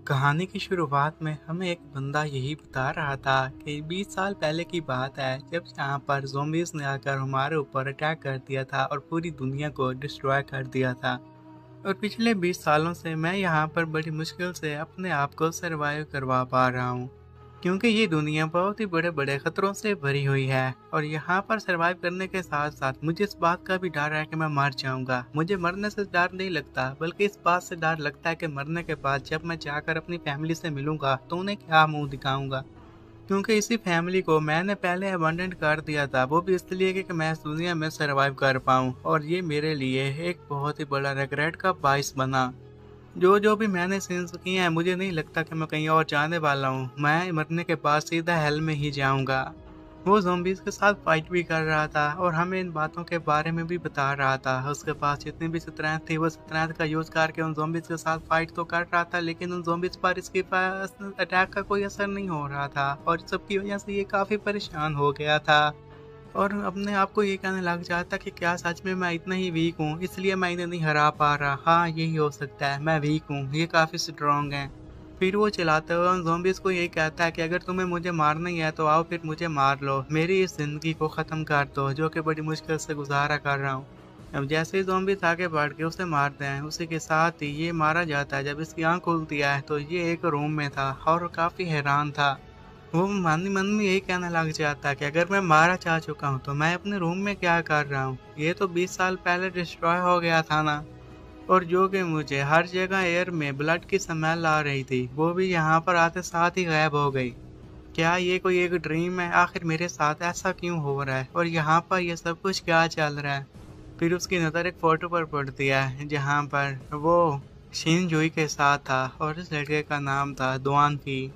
कहानी की शुरुआत में हमें एक बंदा यही बता रहा था कि 20 साल पहले की बात है जब यहाँ पर ज़ॉम्बीज़ ने आकर हमारे ऊपर अटैक कर दिया था और पूरी दुनिया को डिस्ट्रॉय कर दिया था। और पिछले 20 सालों से मैं यहाँ पर बड़ी मुश्किल से अपने आप को सरवाइव करवा पा रहा हूँ, क्योंकि ये दुनिया बहुत ही बड़े बड़े खतरों से भरी हुई है। और यहाँ पर सरवाइव करने के साथ साथ मुझे इस बात का भी डर है कि मैं मर जाऊंगा। मुझे मरने से डर नहीं लगता, बल्कि इस बात से डर लगता है कि मरने के बाद जब मैं जाकर अपनी फैमिली से मिलूंगा तो उन्हें क्या मुंह दिखाऊंगा, क्योंकि इसी फैमिली को मैंने पहले अबंडन कर दिया था, वो भी इसलिए कि मैं इस दुनिया में सरवाइव कर पाऊँ। और ये मेरे लिए एक बहुत ही बड़ा रिग्रेट का बाइस बना। जो जो भी मैंने सीन्स किए हैं, मुझे नहीं लगता कि मैं कहीं और जाने वाला हूँ। मैं मरने के बाद सीधा हेल में ही जाऊंगा। वो ज़ॉम्बीज़ के साथ फाइट भी कर रहा था और हमें इन बातों के बारे में भी बता रहा था। उसके पास जितनी भी स्ट्रेंथ थी, वो स्ट्रेंथ का यूज़ करके उन ज़ॉम्बीज़ के साथ फाइट तो कर रहा था, लेकिन उन ज़ॉम्बीज़ पर इसके पास अटैक का कोई असर नहीं हो रहा था और सबकी वजह से ये काफ़ी परेशान हो गया था। और अपने आप को ये कहने लग जाता कि क्या सच में मैं इतना ही वीक हूँ, इसलिए मैं इन्हें नहीं हरा पा रहा। हाँ, यही हो सकता है, मैं वीक हूँ, ये काफ़ी स्ट्रॉन्ग हैं। फिर वो चिल्लाते हुए उन ज़ॉम्बीज़ को यही कहता है कि अगर तुम्हें मुझे मारना ही है तो आओ फिर मुझे मार लो, मेरी इस ज़िंदगी को ख़त्म कर दो जो कि बड़ी मुश्किल से गुजारा कर रहा हूँ। अब जैसे ही ज़ॉम्बीज़ आगे बढ़ के उसे मारते हैं, उसी के साथ ही ये मारा जाता है। जब इसकी आँख खुलती है तो ये एक रूम में था और काफ़ी हैरान था। वो मन ही मन में यही कहने लग जाता है कि अगर मैं मारा जा चुका हूँ तो मैं अपने रूम में क्या कर रहा हूँ, ये तो 20 साल पहले डिस्ट्रॉय हो गया था ना। और जो कि मुझे हर जगह एयर में ब्लड की स्मेल आ रही थी, वो भी यहाँ पर आते साथ ही गायब हो गई। क्या ये कोई एक ड्रीम है? आखिर मेरे साथ ऐसा क्यों हो रहा है और यहाँ पर ये सब कुछ क्या चल रहा है? फिर उसकी नज़र एक फोटो पर पड़ती है जहाँ पर वो शिन जुई के साथ था और इस लड़के का नाम था दुआन फी।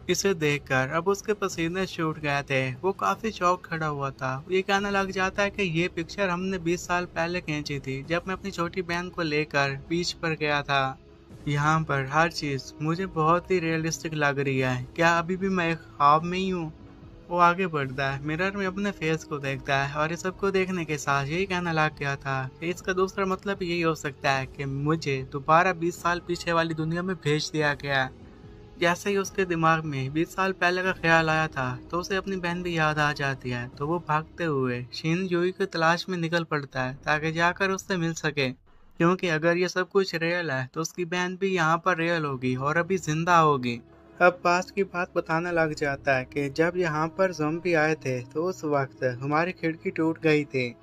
इसे देखकर अब उसके पसीने छूट गए थे। वो काफी चौंक खड़ा हुआ था। ये कहने लग जाता है कि ये पिक्चर हमने 20 साल पहले खींची थी, जब मैं अपनी छोटी बहन को लेकर बीच पर गया था। यहाँ पर हर चीज मुझे बहुत ही रियलिस्टिक लग रही है। क्या अभी भी मैं एक ख्वाब में ही हूँ? वो आगे बढ़ता है, मिरर में अपने फेस को देखता है और इस सब को देखने के साथ यही कहने लग गया था कि इसका दूसरा मतलब यही हो सकता है कि मुझे दोबारा 20 साल पीछे वाली दुनिया में भेज दिया गया है। जैसे ही उसके दिमाग में 20 साल पहले का ख्याल आया था, तो उसे अपनी बहन भी याद आ जाती है। तो वो भागते हुए शिन जुई की तलाश में निकल पड़ता है ताकि जाकर उससे मिल सके, क्योंकि अगर ये सब कुछ रियल है तो उसकी बहन भी यहाँ पर रियल होगी और अभी जिंदा होगी। अब पास की बात बताने लग जाता है कि जब यहाँ पर ज़ॉम्बी आए थे तो उस वक्त हमारी खिड़की टूट गई थी।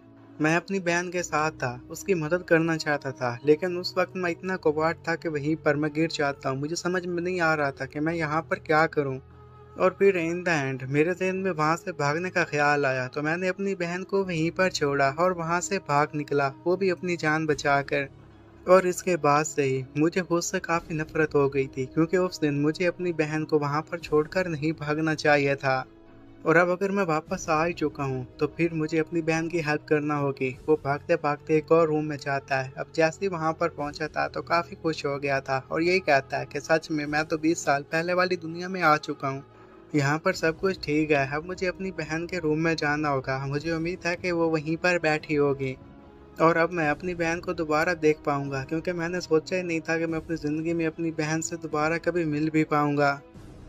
मैं अपनी बहन के साथ था, उसकी मदद करना चाहता था, लेकिन उस वक्त मैं इतना कोबार्ड था कि वहीं पर मैं गिर जाता हूँ। मुझे समझ में नहीं आ रहा था कि मैं यहाँ पर क्या करूँ। और फिर इन द एंड मेरे ज़हन में वहाँ से भागने का ख्याल आया, तो मैंने अपनी बहन को वहीं पर छोड़ा और वहाँ से भाग निकला, वो भी अपनी जान बचाकर। और इसके बाद से ही मुझे खुद से काफ़ी नफरत हो गई थी, क्योंकि उस दिन मुझे अपनी बहन को वहाँ पर छोड़कर नहीं भागना चाहिए था। और अब अगर मैं वापस आ ही चुका हूँ तो फिर मुझे अपनी बहन की हेल्प करना होगी। वो भागते भागते एक और रूम में जाता है। अब जैसे ही वहाँ पर पहुँचा था तो काफ़ी खुश हो गया था और यही कहता है कि सच में मैं तो 20 साल पहले वाली दुनिया में आ चुका हूँ। यहाँ पर सब कुछ ठीक है, अब मुझे अपनी बहन के रूम में जाना होगा। मुझे उम्मीद है कि वो वहीं पर बैठी होगी और अब मैं अपनी बहन को दोबारा देख पाऊंगा, क्योंकि मैंने सोचा ही नहीं था कि मैं अपनी ज़िंदगी में अपनी बहन से दोबारा कभी मिल भी पाऊंगा।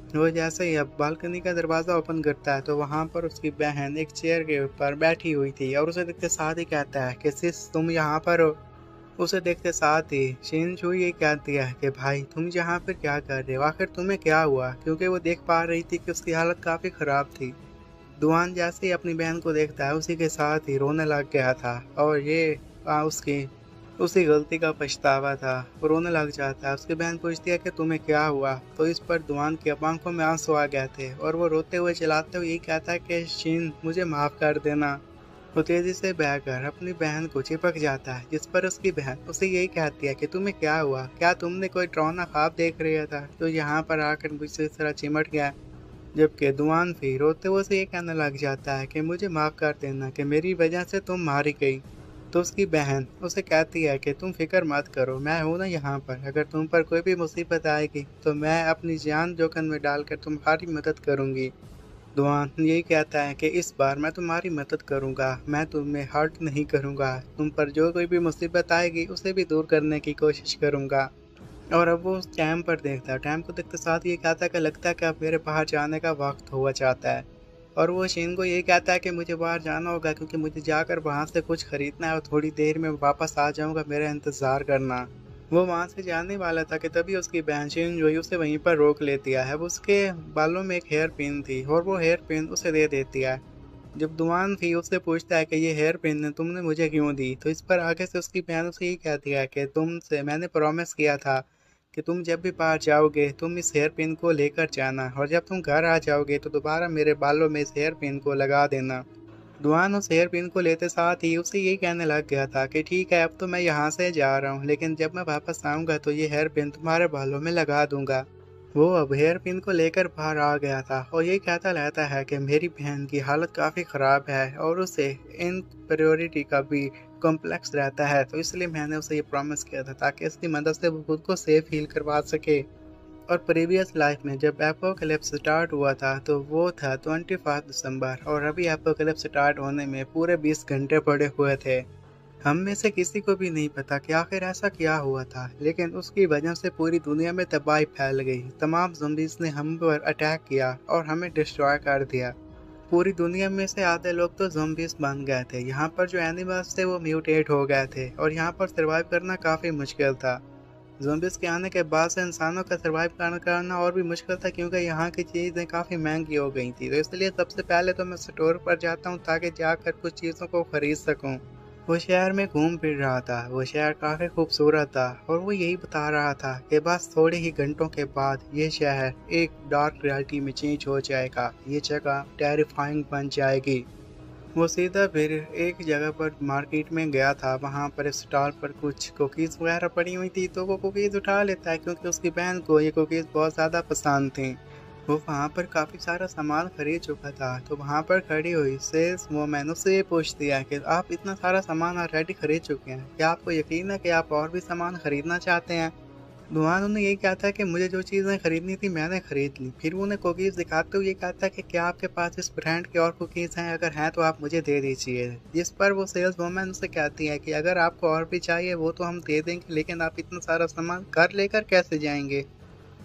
वो जैसे ही अब बालकनी का दरवाज़ा ओपन करता है तो वहाँ पर उसकी बहन एक चेयर के ऊपर बैठी हुई थी और उसे देखते साथ ही कहता है कि सिस तुम यहाँ पर हो। उसे देखते साथ ही शिन चुई ये कहती है कि भाई तुम यहाँ पर क्या कर रहे हो, आखिर तुम्हें क्या हुआ, क्योंकि वो देख पा रही थी कि उसकी हालत काफ़ी ख़राब थी। दुआन जैसे ही अपनी बहन को देखता है उसी के साथ ही रोने लग गया था और ये उसकी उसी गलती का पछतावा था। वो रोने लग जाता है। उसकी बहन पूछती है कि तुम्हें क्या हुआ, तो इस पर दुआन की अब आंखों में आंसू आ गए थे और वो रोते हुए चिल्लाते हुए यही कहता है कि शिन मुझे माफ़ कर देना। वो तेजी से बहकर अपनी बहन को चिपक जाता है, जिस पर उसकी बहन उसे यही कहती है कि तुम्हें क्या हुआ, क्या तुमने कोई डरावना ख्वाब देख रहा था जो यहाँ पर आकर मुझसे इस तरह चिमट गया। जबकि दुआन फिर रोते हुए से ये कहने लग जाता है कि मुझे माफ़ कर देना कि मेरी वजह से तुम मारी गई। तो उसकी बहन उसे कहती है कि तुम फिक्र मत करो, मैं हूं ना यहाँ पर, अगर तुम पर कोई भी मुसीबत आएगी तो मैं अपनी जान जोखिम में डालकर तुम्हारी मदद करूंगी। दुआन यही कहता है कि इस बार मैं तुम्हारी मदद करूंगा, मैं तुम्हें हर्ट नहीं करूंगा, तुम पर जो कोई भी मुसीबत आएगी उसे भी दूर करने की कोशिश करूंगा। और अब वो उस टाइम पर देखता है, टाइम को देखते साथ ये कहता है कि लगता है कि अब मेरे बाहर जाने का वक्त हुआ चाहता है। और वो शीन को यही कहता है कि मुझे बाहर जाना होगा क्योंकि मुझे जाकर वहाँ से कुछ खरीदना है और थोड़ी देर में वापस आ जाऊँगा, मेरा इंतज़ार करना। वो वहाँ से जाने वाला था कि तभी उसकी बहन शीन जो है उसे वहीं पर रोक लेती है। अब उसके बालों में एक हेयर पिन थी और वो हेयर पिन उसे दे देती है। जब दुआन थी उससे पूछता है कि ये हेयर पिन तुमने मुझे क्यों दी, तो इस पर आगे से उसकी बहन उसे यही कहती है कि तुमसे मैंने प्रॉमिस किया था कि तुम जब भी बाहर जाओगे तुम इस हेयर पिन को लेकर जाना, और जब तुम घर आ जाओगे तो दोबारा मेरे बालों में इस हेयर पिन को लगा देना। दुआन उस हेयर पिन को लेते साथ ही उसे यही कहने लग गया था कि ठीक है, अब तो मैं यहाँ से जा रहा हूँ, लेकिन जब मैं वापस आऊँगा तो ये हेयर पिन तुम्हारे बालों में लगा दूंगा। वो अब हेयर पिन को लेकर बाहर आ गया था और ये कहता रहता है कि मेरी बहन की हालत काफ़ी ख़राब है और उसे इनफीरियॉरिटी का भी कॉम्प्लेक्स रहता है, तो इसलिए मैंने उसे ये प्रॉमिस किया था ताकि इसकी मदद से वो खुद को सेफ फील करवा सके। और प्रीवियस लाइफ में जब एपोकलिप्स स्टार्ट हुआ था तो वो था 25 दिसंबर, और अभी एपोकलिप्स स्टार्ट होने में पूरे 20 घंटे पड़े हुए थे। हम में से किसी को भी नहीं पता कि आखिर ऐसा क्या हुआ था, लेकिन उसकी वजह से पूरी दुनिया में तबाही फैल गई। तमाम ज़ॉम्बीज़ ने हम पर अटैक किया और हमें डिस्ट्रॉय कर दिया। पूरी दुनिया में से आधे लोग तो ज़ॉम्बीज़ बन गए थे। यहाँ पर जो एनिमल्स थे वो म्यूटेट हो गए थे और यहाँ पर सर्वाइव करना काफ़ी मुश्किल था। ज़ॉम्बीज़ के आने के बाद से इंसानों का सर्वाइव करना और भी मुश्किल था क्योंकि यहाँ की चीज़ें काफ़ी महंगी हो गई थी। तो इसलिए सबसे पहले तो मैं स्टोर पर जाता हूँ ताकि जाकर कुछ चीज़ों को ख़रीद सकूँ। वो शहर में घूम फिर रहा था। वो शहर काफ़ी खूबसूरत था और वो यही बता रहा था कि बस थोड़े ही घंटों के बाद ये शहर एक डार्क रियलिटी में चेंज हो जाएगा। ये जगह टेरिफाइंग बन जाएगी। वो सीधा फिर एक जगह पर मार्केट में गया था। वहाँ पर स्टॉल पर कुछ कुकीज़ वगैरह पड़ी हुई थी, तो वो कुकीज़ उठा लेता है क्योंकि उसकी बहन को ये कुकीज़ बहुत ज़्यादा पसंद थी। वो वहाँ पर काफ़ी सारा सामान खरीद चुका था, तो वहाँ पर खड़ी हुई सेल्स वोमैन उससे ये पूछती है कि आप इतना सारा सामान ऑलरेडी खरीद चुके हैं, क्या आपको यकीन है कि आप और भी सामान खरीदना चाहते हैं? दुआन उन्हें यही कहता है कि मुझे जो चीज़ें खरीदनी थी मैंने खरीद ली। फिर वो उन्हें कुकीज़ दिखाते हुए ये कहता है कि क्या आपके पास इस ब्रांड के और कुकीज़ हैं? अगर हैं तो आप मुझे दे दीजिए। जिस पर वो सेल्स वुमन उससे कहती है कि अगर आपको और भी चाहिए वो तो हम दे देंगे, लेकिन आप इतना सारा सामान घर लेकर कैसे जाएंगे?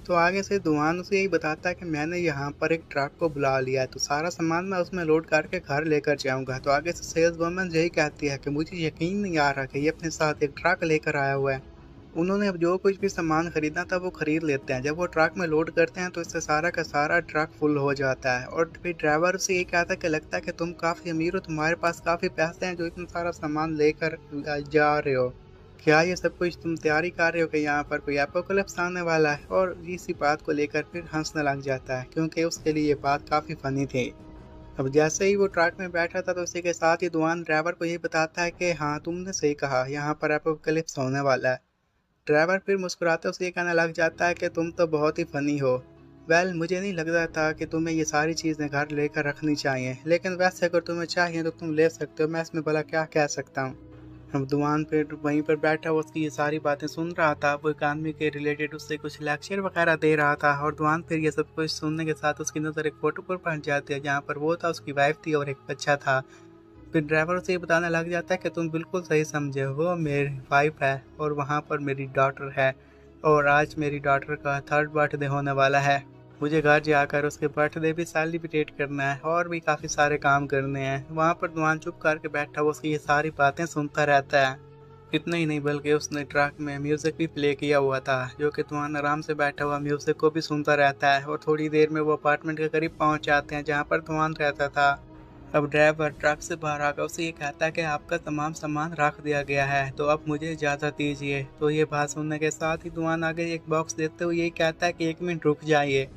तो आगे से दुआन उसे यही बताता है कि मैंने यहाँ पर एक ट्रक को बुला लिया है, तो सारा सामान मैं उसमें लोड करके घर लेकर जाऊँगा। तो आगे से सेल्स वुमन यही कहती है कि मुझे यकीन नहीं आ रहा कि ये अपने साथ एक ट्रक लेकर आया हुआ है। उन्होंने अब जो कुछ भी सामान खरीदना था वो खरीद लेते हैं। जब वो ट्रक में लोड करते हैं तो इससे सारा का सारा ट्रक फुल हो जाता है और फिर ड्राइवर से ये कहता है कि लगता है कि तुम काफ़ी अमीर हो, तुम्हारे पास काफ़ी पैसे हैं जो इतना सारा सामान लेकर जा रहे हो। क्या ये सब कुछ तुम तैयारी कर रहे हो कि यहाँ पर कोई एपोकलिप्स आने वाला है? और इसी बात को लेकर फिर हंसने लग जाता है क्योंकि उसके लिए ये बात काफ़ी फनी थी। अब जैसे ही वो ट्रक में बैठा था तो उसी के साथ ही दुआन ड्राइवर को ये बताता है कि हाँ, तुमने सही कहा, यहाँ पर एपोकलिप्स होने वाला है। ड्राइवर फिर मुस्कुराते उसे ये कहने लग जाता है कि तुम तो बहुत ही फ़नी हो। वेल, मुझे नहीं लगता था कि तुम्हें ये सारी चीज़ें घर लेकर रखनी चाहिए, लेकिन वैसे अगर तुम्हें चाहिए तो तुम ले सकते हो, मैं इसमें भला क्या कह सकता हूँ। अब दुआन फिर वहीं पर बैठा हुआ उसकी ये सारी बातें सुन रहा था। वो इकानमी के रिलेटेड उससे कुछ लेक्चर वगैरह दे रहा था और दुआन फिर ये सब कुछ सुनने के साथ उसकी नज़र एक फ़ोटो पर पड़ जाती है जहाँ पर वो था, उसकी वाइफ थी और एक बच्चा था। फिर ड्राइवर उसे ये बताने लग जाता है कि तुम बिल्कुल सही समझे, वो मेरी वाइफ है और वहाँ पर मेरी डॉटर है, और आज मेरी डॉटर का 3rd बर्थडे होने वाला है। मुझे घर जाकर उसके बर्थडे भी सेलिब्रेट करना है और भी काफ़ी सारे काम करने हैं। वहाँ पर दुआन चुप करके बैठा हुआ उसकी ये सारी बातें सुनता रहता है। इतना ही नहीं बल्कि उसने ट्रक में म्यूज़िक भी प्ले किया हुआ था, जो कि दुआन आराम से बैठा हुआ म्यूज़िक को भी सुनता रहता है। और थोड़ी देर में वो अपार्टमेंट के करीब पहुँच जाते हैं जहाँ पर दुआन रहता था। अब ड्राइवर ट्रक से बाहर आकर उसे ये कहता है कि आपका तमाम सामान रख दिया गया है, तो अब मुझे इजाज़त दीजिए। तो ये बात सुनने के साथ ही दुआन आगे एक बॉक्स देते हुए यही कहता है कि 1 मिनट रुक जाइए।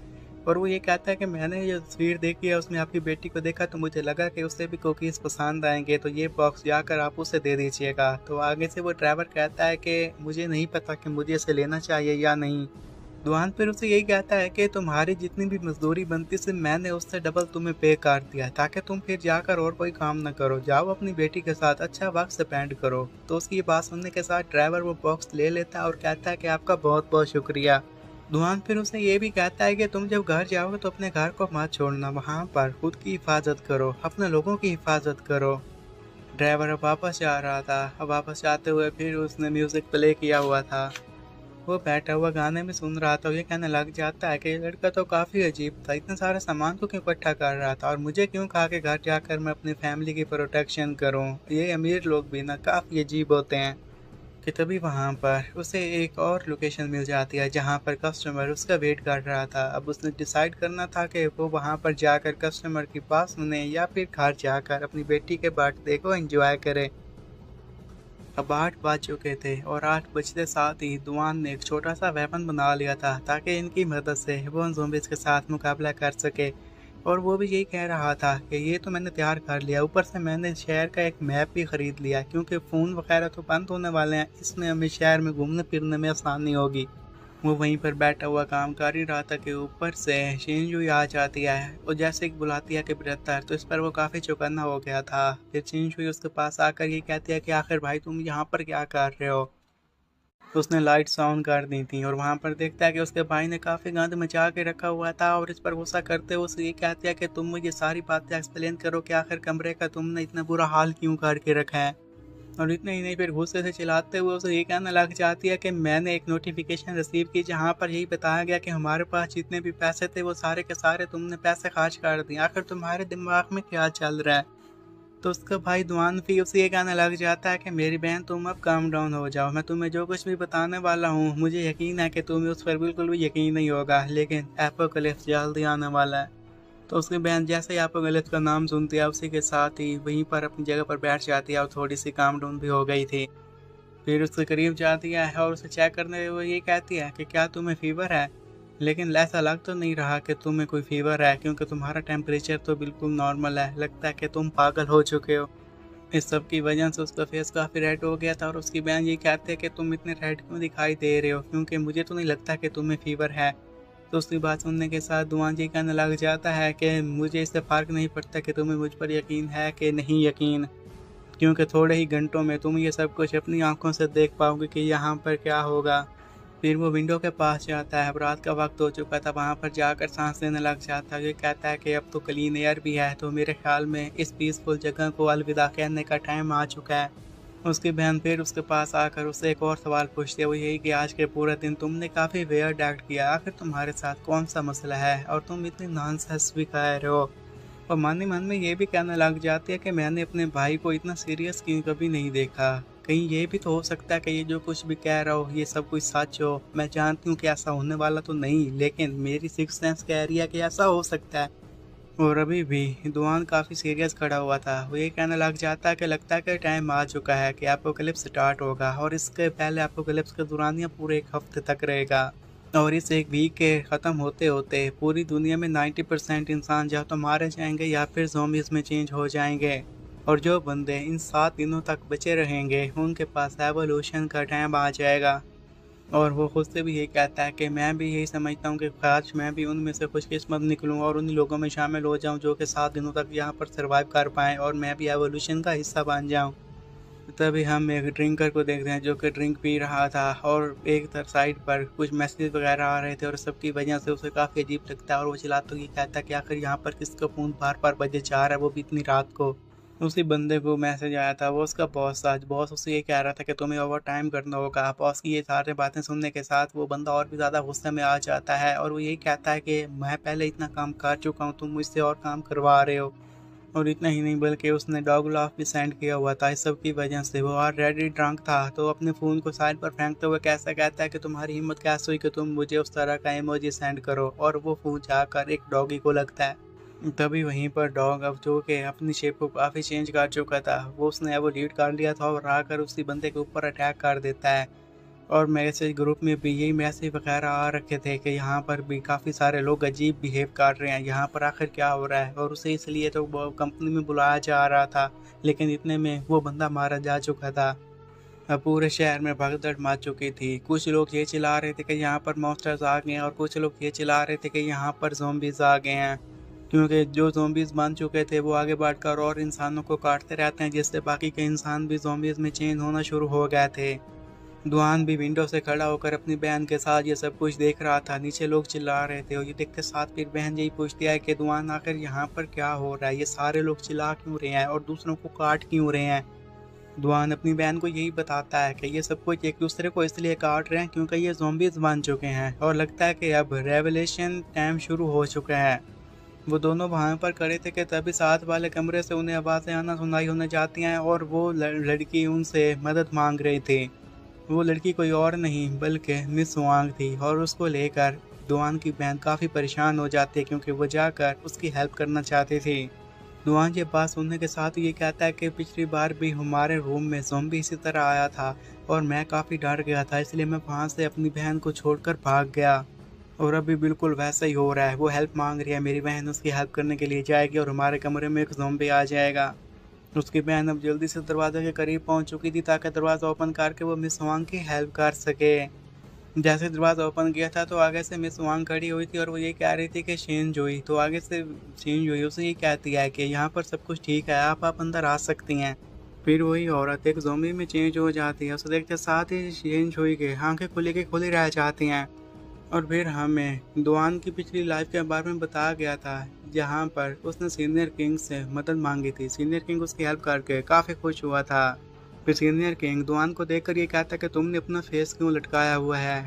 और वो ये कहता है कि मैंने ये तस्वीर देखी है, उसमें आपकी बेटी को देखा तो मुझे लगा कि उसे भी कुकीज़ पसंद आएंगे, तो ये बॉक्स जाकर आप उसे दे दीजिएगा। तो आगे से वो ड्राइवर कहता है कि मुझे नहीं पता कि मुझे इसे लेना चाहिए या नहीं। दुआन फिर उसे यही कहता है कि तुम्हारी जितनी भी मजदूरी बनती थी मैंने उससे डबल तुम्हें पे कर दिया ताकि तुम फिर जाकर और कोई काम न करो, जाओ अपनी बेटी के साथ अच्छा वक्त स्पेंड करो। तो उसकी बात सुनने के साथ ड्राइवर वो बॉक्स ले लेता है और कहता है कि आपका बहुत बहुत शुक्रिया। दुआन फिर उसे ये भी कहता है कि तुम जब घर जाओगे तो अपने घर को मत छोड़ना, वहाँ पर खुद की हिफाजत करो, अपने लोगों की हिफाजत करो। ड्राइवर अब वापस जा रहा था। अब वापस जाते हुए फिर उसने म्यूज़िक प्ले किया हुआ था। वो बैठा हुआ गाने में सुन रहा था और ये कहने लग जाता है कि ये लड़का तो काफ़ी अजीब था, इतने सारे सामान को क्यों इकट्ठा कर रहा था और मुझे क्यों कहा कि घर जाकर मैं अपनी फैमिली की प्रोटेक्शन करूं। ये अमीर लोग भी ना काफ़ी अजीब होते हैं। कि तभी वहाँ पर उसे एक और लोकेशन मिल जाती है जहाँ पर कस्टमर उसका वेट कर रहा था। अब उसने डिसाइड करना था कि वो वहाँ पर जाकर कस्टमर की बात सुने या फिर घर जाकर अपनी बेटी के बर्थडे को एंजॉय करे। अब 8 बज चुके थे और 8 बजते साथ ही दुआन ने एक छोटा सा वेपन बना लिया था ताकि इनकी मदद से वो उन ज़ॉम्बीज़ के साथ मुकाबला कर सके। और वो भी यही कह रहा था कि ये तो मैंने तैयार कर लिया, ऊपर से मैंने शहर का एक मैप भी ख़रीद लिया क्योंकि फ़ोन वगैरह तो बंद होने वाले हैं, इसमें हमें शहर में घूमने फिरने में आसानी होगी। वो वहीं पर बैठा हुआ काम कर ही रहा था कि ऊपर से शिनजुई आ जाती है और जैसे कि बुलाती है कि बेहतर, तो इस पर वो काफ़ी चौकन्ना हो गया था। फिर शिनजुई उसके पास आकर ये कहती है कि आखिर भाई तुम यहाँ पर क्या कर रहे हो। तो उसने लाइट्स ऑन कर दी थी और वहाँ पर देखता है कि उसके भाई ने काफ़ी गंद मचा के रखा हुआ था और इस पर गुस्सा करते हुए उसे ये कहती है कि तुम मुझे सारी बातें एक्सप्लेन करो कि आखिर कमरे का तुमने इतना बुरा हाल क्यों करके रखा है। और इतना ही नहीं, फिर गुस्से से चिल्लाते हुए उसे ये कहने लग जाती है कि मैंने एक नोटिफिकेशन रिसीव की जहाँ पर यही बताया गया कि हमारे पास जितने भी पैसे थे वो सारे के सारे तुमने पैसे खर्च कर दिए, आखिर तुम्हारे दिमाग में क्या चल रहा है। तो उसका भाई दुआन भी उसे ये कहने लग जाता है कि मेरी बहन तुम अब काम डाउन हो जाओ, मैं तुम्हें जो कुछ भी बताने वाला हूँ मुझे यकीन है कि तुम्हें उस पर बिल्कुल भी यकीन नहीं होगा, लेकिन एपोकलिप्स जल्दी आने वाला है। तो उसकी बहन जैसे ही एपोकलिप्स का नाम सुनती है उसी के साथ ही वहीं पर अपनी जगह पर बैठ जाती है और थोड़ी सी काम डाउन भी हो गई थी। फिर उसके करीब जाती है और उसे चेक करने हुए ये कहती है कि क्या तुम्हें फीवर है, लेकिन ऐसा लग तो नहीं रहा कि तुम्हें कोई फीवर है क्योंकि तुम्हारा टेम्परेचर तो बिल्कुल नॉर्मल है, लगता है कि तुम पागल हो चुके हो। इस सब की वजह से उसका फेस काफ़ी रेड हो गया था और उसकी बहन ये कहते हैं कि तुम इतने रेड क्यों दिखाई दे रहे हो, क्योंकि मुझे तो नहीं लगता कि तुम्हें फीवर है। तो उसकी बात सुनने के साथ दुआन जी कहने लग जाता है कि मुझे इससे फ़र्क नहीं पड़ता कि तुम्हें मुझ पर यकीन है कि नहीं यकीन, क्योंकि थोड़े ही घंटों में तुम ये सब कुछ अपनी आंखों से देख पाओगे कि यहाँ पर क्या होगा। फिर वो विंडो के पास जाता है, अब रात का वक्त हो चुका था, वहाँ पर जाकर सांस लेने लग जाता है। ये कहता है कि अब तो क्लीन एयर भी है, तो मेरे ख्याल में इस पीसफुल जगह को अलविदा कहने का टाइम आ चुका है। उसकी बहन फिर उसके पास आकर उससे एक और सवाल पूछती है, वो यही कि आज के पूरे दिन तुमने काफ़ी वियर्ड एक्ट किया, आखिर तुम्हारे साथ कौन सा मसला है और तुम इतनी नॉनसेंस भी कह रहे हो। और मन ही मन में ये भी कहने लग जाती है कि मैंने अपने भाई को इतना सीरियस क्यों कभी नहीं देखा, कहीं ये भी तो हो सकता है कि ये जो कुछ भी कह रहा हो ये सब कुछ सच हो। मैं जानती हूँ कि ऐसा होने वाला तो नहीं, लेकिन मेरी सिक्स सेंस कह रही है कि ऐसा हो सकता है। और अभी भी दुआन काफ़ी सीरियस खड़ा हुआ था, वो ये कहने लग जाता है कि लगता है कि टाइम आ चुका है कि एपोकलिप्स स्टार्ट होगा और इसके पहले एपोकलिप्स के दौरान ये पूरे एक हफ्ते तक रहेगा। और इस एक वीक के ख़त्म होते होते पूरी दुनिया में 90% इंसान या तो मारे जाएंगे या फिर ज़ॉम्बीज़ में चेंज हो जाएंगे। और जो बंदे इन 7 दिनों तक बचे रहेंगे उनके पास एवोल्यूशन का टाइम आ जाएगा। और वो खुद से भी यही कहता है कि मैं भी यही समझता हूँ कि काश मैं भी उनमें से खुशकिस्मत निकलूँ और उन लोगों में शामिल हो जाऊँ जो कि 7 दिनों तक यहाँ पर सर्वाइव कर पाएँ और मैं भी एवोल्यूशन का हिस्सा बन जाऊँ। तभी हम एक ड्रिंकर को देखते हैं जो कि ड्रिंक पी रहा था और एक तरफ साइड पर कुछ मैसेज वगैरह आ रहे थे और सबकी वजह से उसे काफ़ी अजीब लगता है और वो चिल्लाता ये कहता है कि आखिर यहाँ पर किसका फ़ोन बार बार बजे जा रहा है, वो भी इतनी रात को। उसी बंदे को मैसेज आया था, वो उसका बॉस था। बॉस उससे ये कह रहा था कि तुम्हें ओवर टाइम करना होगा। बॉस की ये सारी बातें सुनने के साथ वो बंदा और भी ज़्यादा गुस्से में आ जाता है और वो यही कहता है कि मैं पहले इतना काम कर चुका हूँ, तुम मुझसे और काम करवा रहे हो। और इतना ही नहीं बल्कि उसने डॉग लाफ भी सेंड किया हुआ था। इस सब की वजह से वो ऑलरेडी ड्रंक था, तो अपने फ़ोन को साइड पर फेंकते हुए कैसा कहता है कि तुम्हारी हिम्मत कैसे हुई कि तुम मुझे उस तरह का इमोजी सेंड करो, और वो फ़ोन जाकर एक डॉगी को लगता है। तभी वहीं पर डॉग, अब जो कि अपनी शेप को काफ़ी चेंज कर चुका था, वो उसने वो लीड कर लिया था और आकर उसी बंदे के ऊपर अटैक कर देता है। और मैसेज ग्रुप में भी यही मैसेज वगैरह आ रखे थे कि यहाँ पर भी काफ़ी सारे लोग अजीब बिहेव कर रहे हैं, यहाँ पर आखिर क्या हो रहा है। और उसे इसलिए तो वो कंपनी में बुलाया जा रहा था, लेकिन इतने में वो बंदा मारा जा चुका था। अब पूरे शहर में भगदड़ मच चुकी थी। कुछ लोग ये चिल्ला रहे थे कि यहाँ पर मॉन्स्टर्स आ गए हैं और कुछ लोग ये चिल्ला रहे थे कि यहाँ पर ज़ॉम्बीज़ आ गए हैं, क्योंकि जो ज़ॉम्बीज़ बन चुके थे वो आगे बढ़कर और इंसानों को काटते रहते हैं, जिससे बाकी के इंसान भी ज़ॉम्बीज़ में चेंज होना शुरू हो गए थे। दुआन भी विंडो से खड़ा होकर अपनी बहन के साथ ये सब कुछ देख रहा था। नीचे लोग चिल्ला रहे थे और ये देखते साथ फिर बहन यही पूछती है कि दुआन आखिर यहाँ पर क्या हो रहा है, ये सारे लोग चिल्ला क्यों रहे हैं और दूसरों को काट क्यों रहे हैं। दुआन अपनी बहन को यही बताता है कि ये सब कुछ एक दूसरे को इसलिए काट रहे हैं क्योंकि ये ज़ॉम्बीज़ बन चुके हैं और लगता है कि अब रेवलेशन टाइम शुरू हो चुका है। वो दोनों वहाँ पर खड़े थे कि तभी साथ वाले कमरे से उन्हें आवाज़ें आना सुनाई होने जाती हैं और वो लड़की उनसे मदद मांग रही थी। वो लड़की कोई और नहीं बल्कि मिस वांग थी और उसको लेकर दुआन की बहन काफ़ी परेशान हो जाती है क्योंकि वो जाकर उसकी हेल्प करना चाहती थी। दुआन ये बात सुनने के साथ ये कहता है कि पिछली बार भी हमारे रूम में ज़ॉम्बी इसी तरह आया था और मैं काफ़ी डर गया था, इसलिए मैं वहाँ से अपनी बहन को छोड़कर भाग गया। और अभी बिल्कुल वैसा ही हो रहा है, वो हेल्प मांग रही है, मेरी बहन उसकी हेल्प करने के लिए जाएगी और हमारे कमरे में एक ज़ॉम्बी आ जाएगा। उसकी बहन अब जल्दी से दरवाजे के करीब पहुंच चुकी थी ताकि दरवाज़ा ओपन करके वो मिस वांग की हेल्प कर सके। जैसे दरवाज़ा ओपन किया था तो आगे से मिस वांग खड़ी हुई थी और वो ये कह रही थी कि शीन जोई, तो आगे से शीन जोई उसे ये कहती है कि यहाँ पर सब कुछ ठीक है, आप अंदर आ सकती हैं। फिर वही औरत एक ज़ॉम्बी में चेंज हो जाती है, उसे देखते साथ ही शीन जोई के आंखें खुली की खुली रह जाती हैं। और फिर हमें दुआन की पिछली लाइफ के बारे में बताया गया था जहाँ पर उसने सीनियर किंग से मदद मांगी थी। सीनियर किंग उसकी हेल्प करके काफ़ी खुश हुआ था। फिर सीनियर किंग दुआन को देखकर ये कहता कि तुमने अपना फेस क्यों लटकाया हुआ है।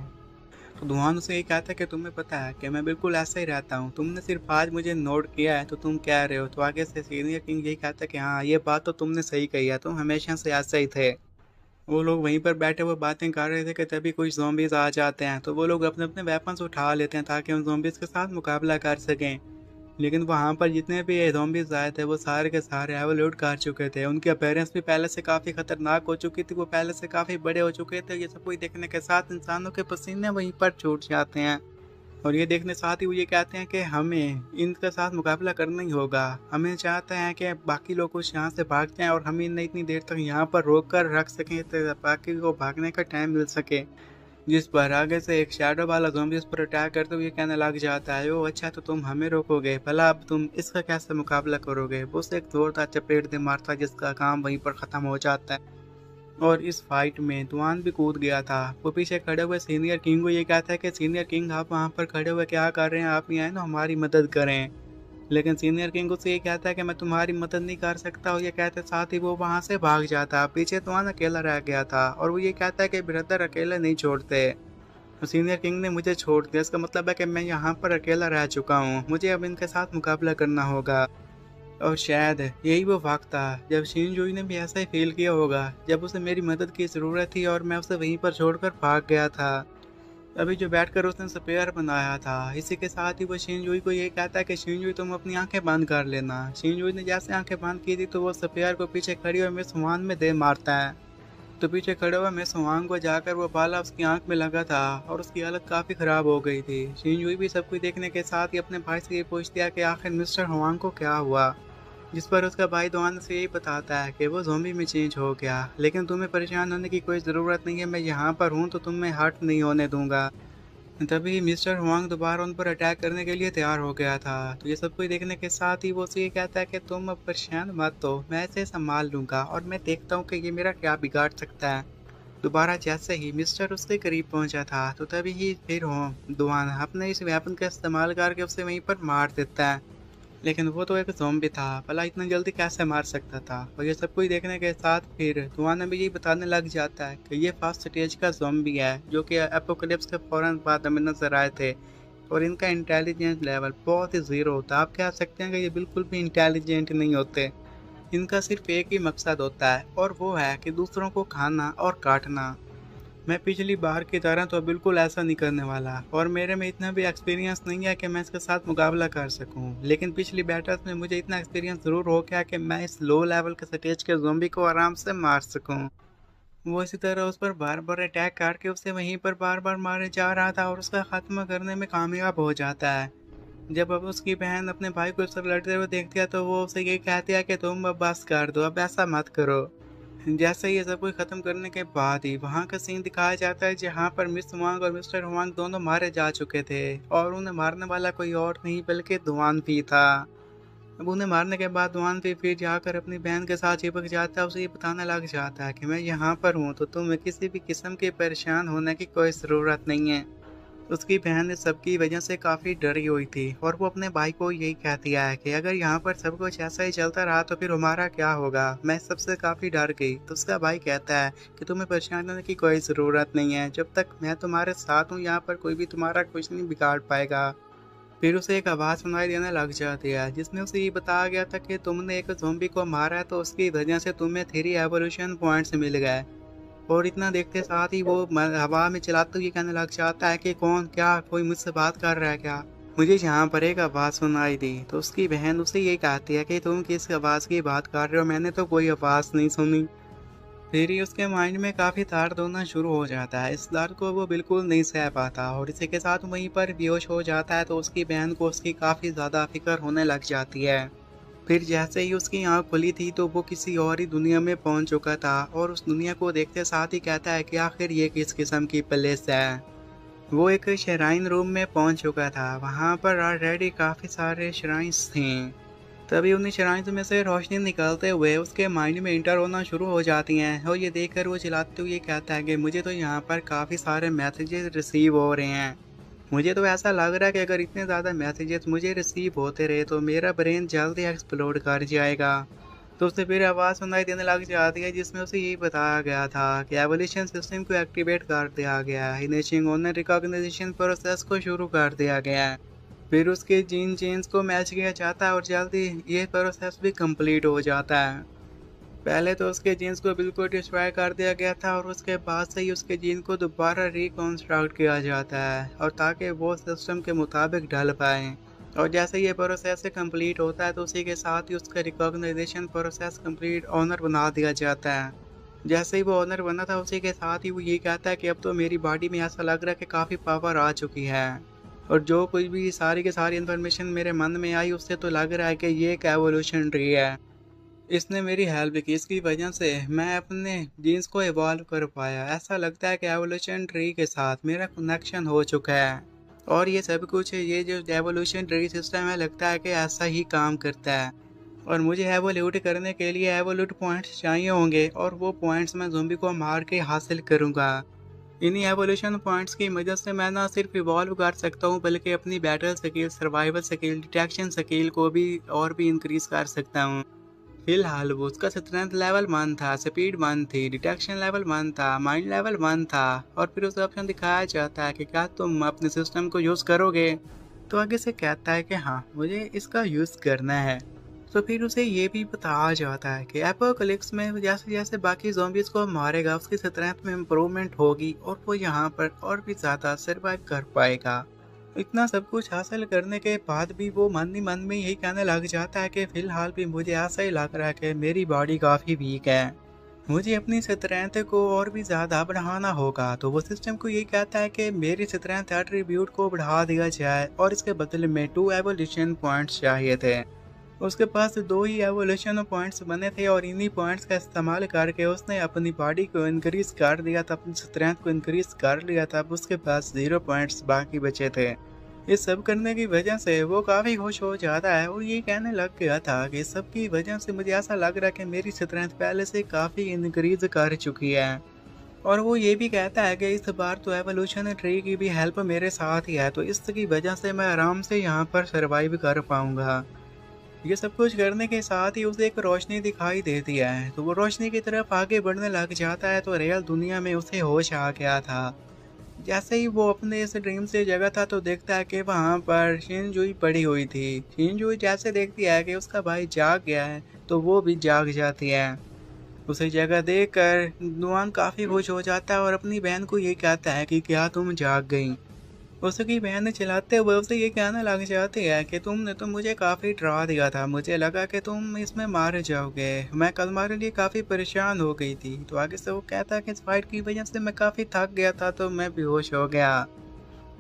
तो दुआन उसे ये कहता कि तुम्हें पता है कि मैं बिल्कुल ऐसा ही रहता हूँ, तुमने सिर्फ आज मुझे नोट किया है तो तुम कह रहे हो। तो आगे से सीनियर किंग यही कहता कि हाँ, ये बात तो तुमने सही कही है, तुम हमेशा से ऐसा ही थे। वो लोग वहीं पर बैठे हुए बातें कर रहे थे कि तभी कुछ ज़ॉम्बीज़ आ जाते हैं, तो वो लोग अपने-अपने वेपन्स उठा लेते हैं ताकि उन ज़ॉम्बीज़ के साथ मुकाबला कर सकें। लेकिन वहाँ पर जितने भी ये ज़ॉम्बीज़ आए थे वो सारे के सारे एवोल्यूट कर चुके थे। उनकी अपीयरेंस भी पहले से काफ़ी खतरनाक हो चुकी थी, वो पहले से काफ़ी बड़े हो चुके थे। ये सब कुछ देखने के साथ इंसानों के पसीने वहीं पर छूट जाते हैं। और ये देखने साथ ही वो ये कहते हैं कि हमें इनके साथ मुकाबला करना ही होगा। हमें चाहते हैं कि बाकी लोग कुछ यहाँ से भाग जाएँ और हम इन्हें इतनी देर तक यहाँ पर रोक कर रख सकें तो बाकी को भागने का टाइम मिल सके। जिस पर आगे से एक शैडो वाला ज़ॉम्बी उस पर अटैक करते हुए कहने लग जाता है, ओह अच्छा, तो तुम हमें रोकोगे, भला अब तुम इसका कैसे मुकाबला करोगे। वो उसे एक जोरदार चपेट दे मारता है जिसका काम वहीं पर ख़त्म हो जाता है। और इस फाइट में दुआन भी कूद गया था। वो पीछे खड़े हुए सीनियर किंग को ये कहता है कि सीनियर किंग, आप वहाँ पर खड़े हुए क्या कर रहे हैं, आप यहाँ आए ना हमारी मदद करें। लेकिन सीनियर किंग उससे ये कहता है कि मैं तुम्हारी मदद नहीं कर सकता, और ये कहते साथ ही वो वहाँ से भाग जाता। पीछे दुआन अकेला रह गया था और वो ये कहता है कि ब्रदर अकेले नहीं छोड़ते। सीनियर किंग ने मुझे छोड़ दिया, इसका मतलब है कि मैं यहाँ पर अकेला रह चुका हूँ, मुझे अब इनके साथ मुकाबला करना होगा। और शायद यही वो वक्त था जब शिनजुई ने भी ऐसा ही फील किया होगा, जब उसे मेरी मदद की ज़रूरत थी और मैं उसे वहीं पर छोड़कर भाग गया था। अभी जो बैठकर उसने स्पेयर बनाया था, इसी के साथ ही वो शिनजुई को ये कहता है कि शिनजुई तुम अपनी आंखें बंद कर लेना। शिनजुई ने जैसे आंखें बंद की थी तो वो स्पेयर को पीछे खड़ी हुई मिस वांग में दे मारता है। तो पीछे खड़े हुए मिस वांग को जाकर वो भाला उसकी आंख में लगा था और उसकी हालत काफ़ी ख़राब हो गई थी। शिनजुई भी सब कुछ देखने के साथ ही अपने भाई से ये पूछती है कि आखिर मिस्टर हुआंग को क्या हुआ। जिस पर उसका भाई दुआन से यही बताता है कि वो ज़ॉम्बी में चेंज हो गया, लेकिन तुम्हें परेशान होने की कोई ज़रूरत नहीं है, मैं यहाँ पर हूँ तो तुम्हें हर्ट नहीं होने दूंगा। तभी मिस्टर हुआंग दोबारा उन पर अटैक करने के लिए तैयार हो गया था। तो ये सब कुछ देखने के साथ ही वो उसे ये कहता है कि तुम अब परेशान मत हो, मैं इसे संभाल लूँगा और मैं देखता हूँ कि ये मेरा क्या बिगाड़ सकता है। दोबारा जैसे ही मिस्टर उसके करीब पहुंचा था तो तभी ही फिर हो दुआन अपने इस वेपन का इस्तेमाल करके उसे वहीं पर मार देता है। लेकिन वो तो एक ज़ॉम्बी था, भला इतना जल्दी कैसे मार सकता था। और ये सब कुछ देखने के साथ फिर दुआन भी यही बताने लग जाता है कि ये फर्स्ट स्टेज का ज़ॉम्बी है जो कि एपोकलिप्स के फौरन बाद हमें नजर आए थे। और इनका इंटेलिजेंस लेवल बहुत ही ज़ीरो होता है। आप कह सकते हैं कि ये बिल्कुल भी इंटेलिजेंट नहीं होते। इनका सिर्फ एक ही मकसद होता है और वो है कि दूसरों को खाना और काटना। मैं पिछली बार की तरह तो बिल्कुल ऐसा नहीं करने वाला और मेरे में इतना भी एक्सपीरियंस नहीं है कि मैं इसके साथ मुकाबला कर सकूं। लेकिन पिछली बैटल्स में मुझे इतना एक्सपीरियंस ज़रूर हो गया कि मैं इस लो लेवल के स्टेज के ज़ॉम्बी को आराम से मार सकूं। वो इसी तरह उस पर बार बार अटैक करके उसे वहीं पर बार बार मारे जा रहा था और उसका खात्मा करने में कामयाब हो जाता है। जब अब उसकी बहन अपने भाई को उससे लड़ते हुए देखती है तो वो उसे ये कहती है कि तुम अब बस कर दो, अब ऐसा मत करो। जैसे ही ये सब कुछ खत्म करने के बाद ही वहाँ का सीन दिखाया जाता है जहाँ पर मिस हुआंग और मिस्टर हुआंग दोनों मारे जा चुके थे और उन्हें मारने वाला कोई और नहीं बल्कि दुआन भी था। अब उन्हें मारने के बाद दुआन भी फिर जाकर अपनी बहन के साथ चिपक जाता है, उसे ये बताने लग जाता है कि मैं यहाँ पर हूँ तो तुम्हें किसी भी किस्म के परेशान होने की कोई ज़रूरत नहीं है। उसकी बहन इस सब की वजह से काफ़ी डरी हुई थी और वो अपने भाई को यही कहती है कि अगर यहाँ पर सब कुछ ऐसा ही चलता रहा तो फिर हमारा क्या होगा। मैं इस सबसे काफ़ी डर गई। तो उसका भाई कहता है कि तुम्हें परेशान होने की कोई ज़रूरत नहीं है, जब तक मैं तुम्हारे साथ हूँ यहाँ पर कोई भी तुम्हारा कुछ नहीं बिगाड़ पाएगा। फिर उसे एक आवाज़ सुनाई देने लग जाती है जिसमें उसे ये बताया गया था कि तुमने एक ज़ॉम्बी को मारा है तो उसकी वजह से तुम्हें 3 एवोल्यूशन पॉइंट्स मिल गए। और इतना देखते साथ ही वो हवा में चिल्लाते हुए कहने लग जाता है कि कौन, क्या कोई मुझसे बात कर रहा है क्या। मुझे यहाँ पर एक आवाज़ सुनाई दी। तो उसकी बहन उसे ये कहती है कि तुम किस आवाज़ की बात कर रहे हो, मैंने तो कोई आवाज़ नहीं सुनी। फिर ही उसके माइंड में काफ़ी दर्द होना शुरू हो जाता है। इस दर्द को वो बिल्कुल नहीं सह पाता और इसी के साथ वहीं पर बेहोश हो जाता है। तो उसकी बहन को उसकी काफ़ी ज़्यादा फिक्र होने लग जाती है। फिर जैसे ही उसकी आँख खुली थी तो वो किसी और ही दुनिया में पहुंच चुका था और उस दुनिया को देखते साथ ही कहता है कि आखिर ये किस किस्म की प्लेस है। वो एक श्राइन रूम में पहुंच चुका था। वहां पर ऑलरेडी काफ़ी सारे श्राइन्स थे। तभी उन्हीं श्राइन्स में से रोशनी निकलते हुए उसके माइंड में इंटर होना शुरू हो जाती हैं और ये देखकर वो चिल्लाते हुए कहता है कि मुझे तो यहाँ पर काफ़ी सारे मैसेजेस रिसीव हो रहे हैं। मुझे तो ऐसा लग रहा है कि अगर इतने ज़्यादा मैसेजेस मुझे रिसीव होते रहे तो मेरा ब्रेन जल्दी एक्सप्लोड कर जाएगा। तो उसे फिर आवाज़ सुनाई देने लग जाती है जिसमें उसे यही बताया गया था कि एवोल्यूशन सिस्टम को एक्टिवेट कर दिया गया है, इनिशिएटिंग ओनर रिकॉग्निशन प्रोसेस को शुरू कर दिया गया है। फिर उसके जीन चेंज को मैच किया जाता है और जल्दी ये प्रोसेस भी कंप्लीट हो जाता है। पहले तो उसके जीन्स को बिल्कुल डिस्ट्रॉय कर दिया गया था और उसके बाद से ही उसके जीन को दोबारा रिकॉन्स्ट्रक्ट किया जाता है और ताकि वो सिस्टम के मुताबिक ढल पाए। और जैसे ये प्रोसेस कंप्लीट होता है तो उसी के साथ ही उसका रिकॉग्निशन प्रोसेस कंप्लीट ऑनर बना दिया जाता है। जैसे ही वो ऑनर बना था उसी के साथ ही वो ये कहता है कि अब तो मेरी बॉडी में ऐसा लग रहा है कि काफ़ी पावर आ चुकी है। और जो कुछ भी सारी की सारी इन्फॉर्मेशन मेरे मन में आई उससे तो लग रहा है कि ये एक एवोल्यूशन ट्री है। इसने मेरी हेल्प की, इसकी वजह से मैं अपने जीन्स को इवॉल्व कर पाया। ऐसा लगता है कि एवोल्यूशन ट्री के साथ मेरा कनेक्शन हो चुका है। और ये सब कुछ, ये जो एवोल्यूशन ट्री सिस्टम है, लगता है कि ऐसा ही काम करता है। और मुझे एवोल्यूट करने के लिए एवोल्यूट पॉइंट्स चाहिए होंगे और वो पॉइंट्स मैं ज़ॉम्बी को मार के हासिल करूँगा। इन्हीं एवोल्यूशन पॉइंट्स की मदद से मैं ना सिर्फ इवॉल्व कर सकता हूँ बल्कि अपनी battle skill, survival skill, detection skill को भी और भी इंक्रीज कर सकता हूँ। फिलहाल वो उसका स्ट्रेंथ लेवल 1 था, स्पीड 1 थी, डिटेक्शन लेवल 1 था, माइंड लेवल 1 था। और फिर उसे ऑप्शन दिखाया जाता है कि क्या तुम अपने सिस्टम को यूज़ करोगे। तो आगे से कहता है कि हाँ, मुझे इसका यूज़ करना है। तो फिर उसे ये भी बताया जाता है कि एपोकलिप्स में जैसे जैसे बाकी ज़ॉम्बीज़ को मारेगा उसकी स्ट्रेंथ में इम्प्रूवमेंट होगी और वो यहाँ पर और भी ज़्यादा सर्वाइव कर पाएगा। इतना सब कुछ हासिल करने के बाद भी वो मन ही मन में यही कहने लग जाता है कि फिलहाल भी मुझे ऐसा ही लग रहा है कि मेरी बॉडी काफ़ी वीक है, मुझे अपनी स्ट्रेंथ को और भी ज़्यादा बढ़ाना होगा। तो वो सिस्टम को यही कहता है कि मेरी स्ट्रेंथ एट्रीब्यूट को बढ़ा दिया जाए और इसके बदले में 2 एवोल्यूशन पॉइंट्स चाहिए थे। उसके पास 2 ही एवोल्यूशन पॉइंट्स बने थे और इन्हीं पॉइंट्स का इस्तेमाल करके उसने अपनी बॉडी को इंक्रीज कर दिया था, अपनी स्ट्रेंथ को इंक्रीज कर लिया था। अब उसके पास 0 पॉइंट्स बाकी बचे थे। इस सब करने की वजह से वो काफ़ी खुश हो जाता है और ये कहने लग गया था कि इस सब की वजह से मुझे ऐसा लग रहा है कि मेरी स्ट्रेंथ पहले से काफ़ी इंक्रीज कर चुकी है। और वो ये भी कहता है कि इस बार तो एवोल्यूशन ट्री की भी हेल्प मेरे साथ ही है, तो इसकी वजह से मैं आराम से यहाँ पर सर्वाइव कर पाऊंगा। ये सब कुछ करने के साथ ही उसे एक रोशनी दिखाई देती है। तो वो रोशनी की तरफ आगे बढ़ने लग जाता है तो रियल दुनिया में उसे होश आ गया था। जैसे ही वो अपने इस ड्रीम से जगा था तो देखता है कि वहाँ पर शिनजुई पड़ी हुई थी। शिनजुई जैसे देखती है कि उसका भाई जाग गया है तो वो भी जाग जाती है। उसे जगह देखकर नुआन काफ़ी खुश हो जाता है और अपनी बहन को ये कहता है कि क्या तुम जाग गई। उसकी बहन चिल्लाते हुए उसे ये कहने लग जाती है कि तुमने तो मुझे काफ़ी डरा दिया था, मुझे लगा कि तुम इसमें मारे जाओगे, मैं कल तुम्हारे लिए काफ़ी परेशान हो गई थी। तो आगे से वो कहता है कि इस फाइट की वजह से मैं काफ़ी थक गया था तो मैं बेहोश हो गया।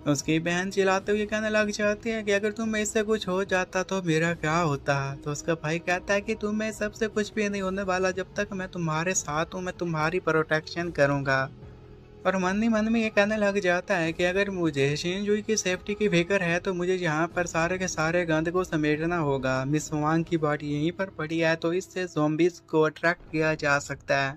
उसकी बहन चिल्लाते हुए कहने लग जाती है कि अगर तुम्हें इससे कुछ हो जाता तो मेरा क्या होता। तो उसका भाई कहता है कि तुम्हें सबसे कुछ भी नहीं होने वाला, जब तक मैं तुम्हारे साथ हूँ मैं तुम्हारी प्रोटेक्शन करूँगा। और मन ही मन में ये कहने लग जाता है कि अगर मुझे शिनजुई की सेफ्टी की फिक्र है तो मुझे यहाँ पर सारे के सारे गंद को समेटना होगा। मिस वांग की बॉडी यहीं पर पड़ी है तो इससे ज़ॉम्बीज़ को अट्रैक्ट किया जा सकता है।